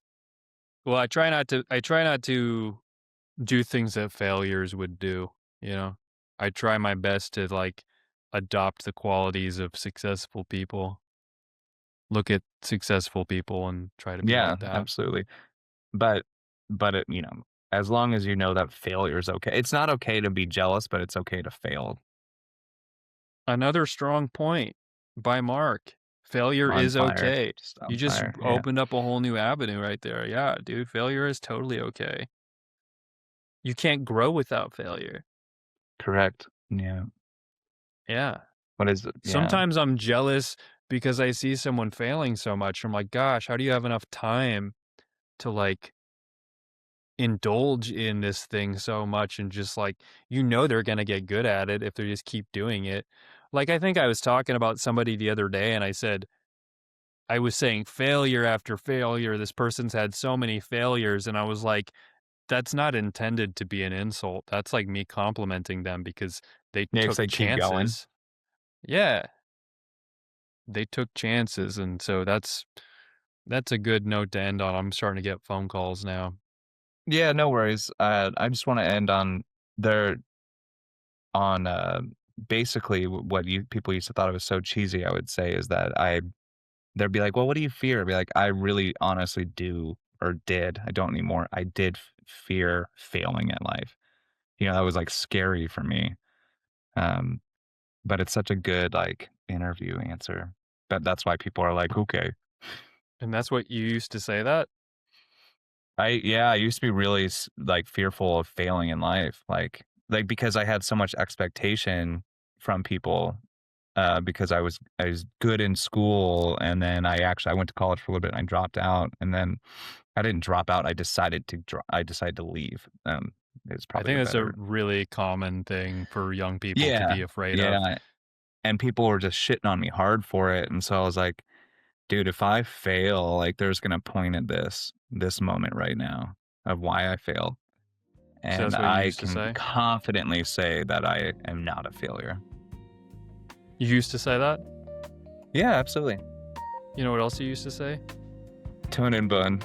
Well, I try not to do things that failures would do, you know? I try my best to like adopt the qualities of successful people. Look at successful people and try to be Yeah, like that. absolutely. But it, as long as you know that failure is okay. It's not okay to be jealous, but it's okay to fail Another strong point by Mark. Failure on is fire. okay. Just You on just fire. Yeah, opened up a whole new avenue right there. Yeah, dude, failure is totally okay. You can't grow without failure. correct. Yeah. Yeah. What is it? Yeah. Sometimes I'm jealous because I see someone failing so much. I'm like, gosh, how do you have enough time to like indulge in this thing so much and just like, they're going to get good at it if they just keep doing it. Like, I think I was talking about somebody the other day and I was saying failure after failure. This person's had so many failures. And I was like, that's not intended to be an insult. That's like me complimenting them because they Yeah, took it's like keep going. chances. Yeah. They took chances. And so that's a good note to end on. I'm starting to get phone calls now. Yeah, no worries. I just want to end on there on basically what you people used to thought it was so cheesy. I would say is that they'd be like, "Well, what do you fear?" I'd be like, "I really honestly do or did. I don't anymore. I did fear failing at life." That was like scary for me. Um, but it's such a good like interview answer. But that's why people are like, "Okay." And that's what you used to say that? I used to be really like fearful of failing in life, like because I had so much expectation from people, because I was good in school, and then I went to college for a little bit and I dropped out, and then I didn't drop out. I decided to leave. Is I probably think the that's a better. really common thing for young people to Yeah, be afraid of. yeah, and people were just shitting on me hard for it, and so I was like, dude, if I fail, like there's gonna point at this moment right now of why I failed. So And that's what you I used to can say? confidently say that I am not a failure. You used to say that? Yeah, absolutely. You know what else you used to say? Tune in, bun.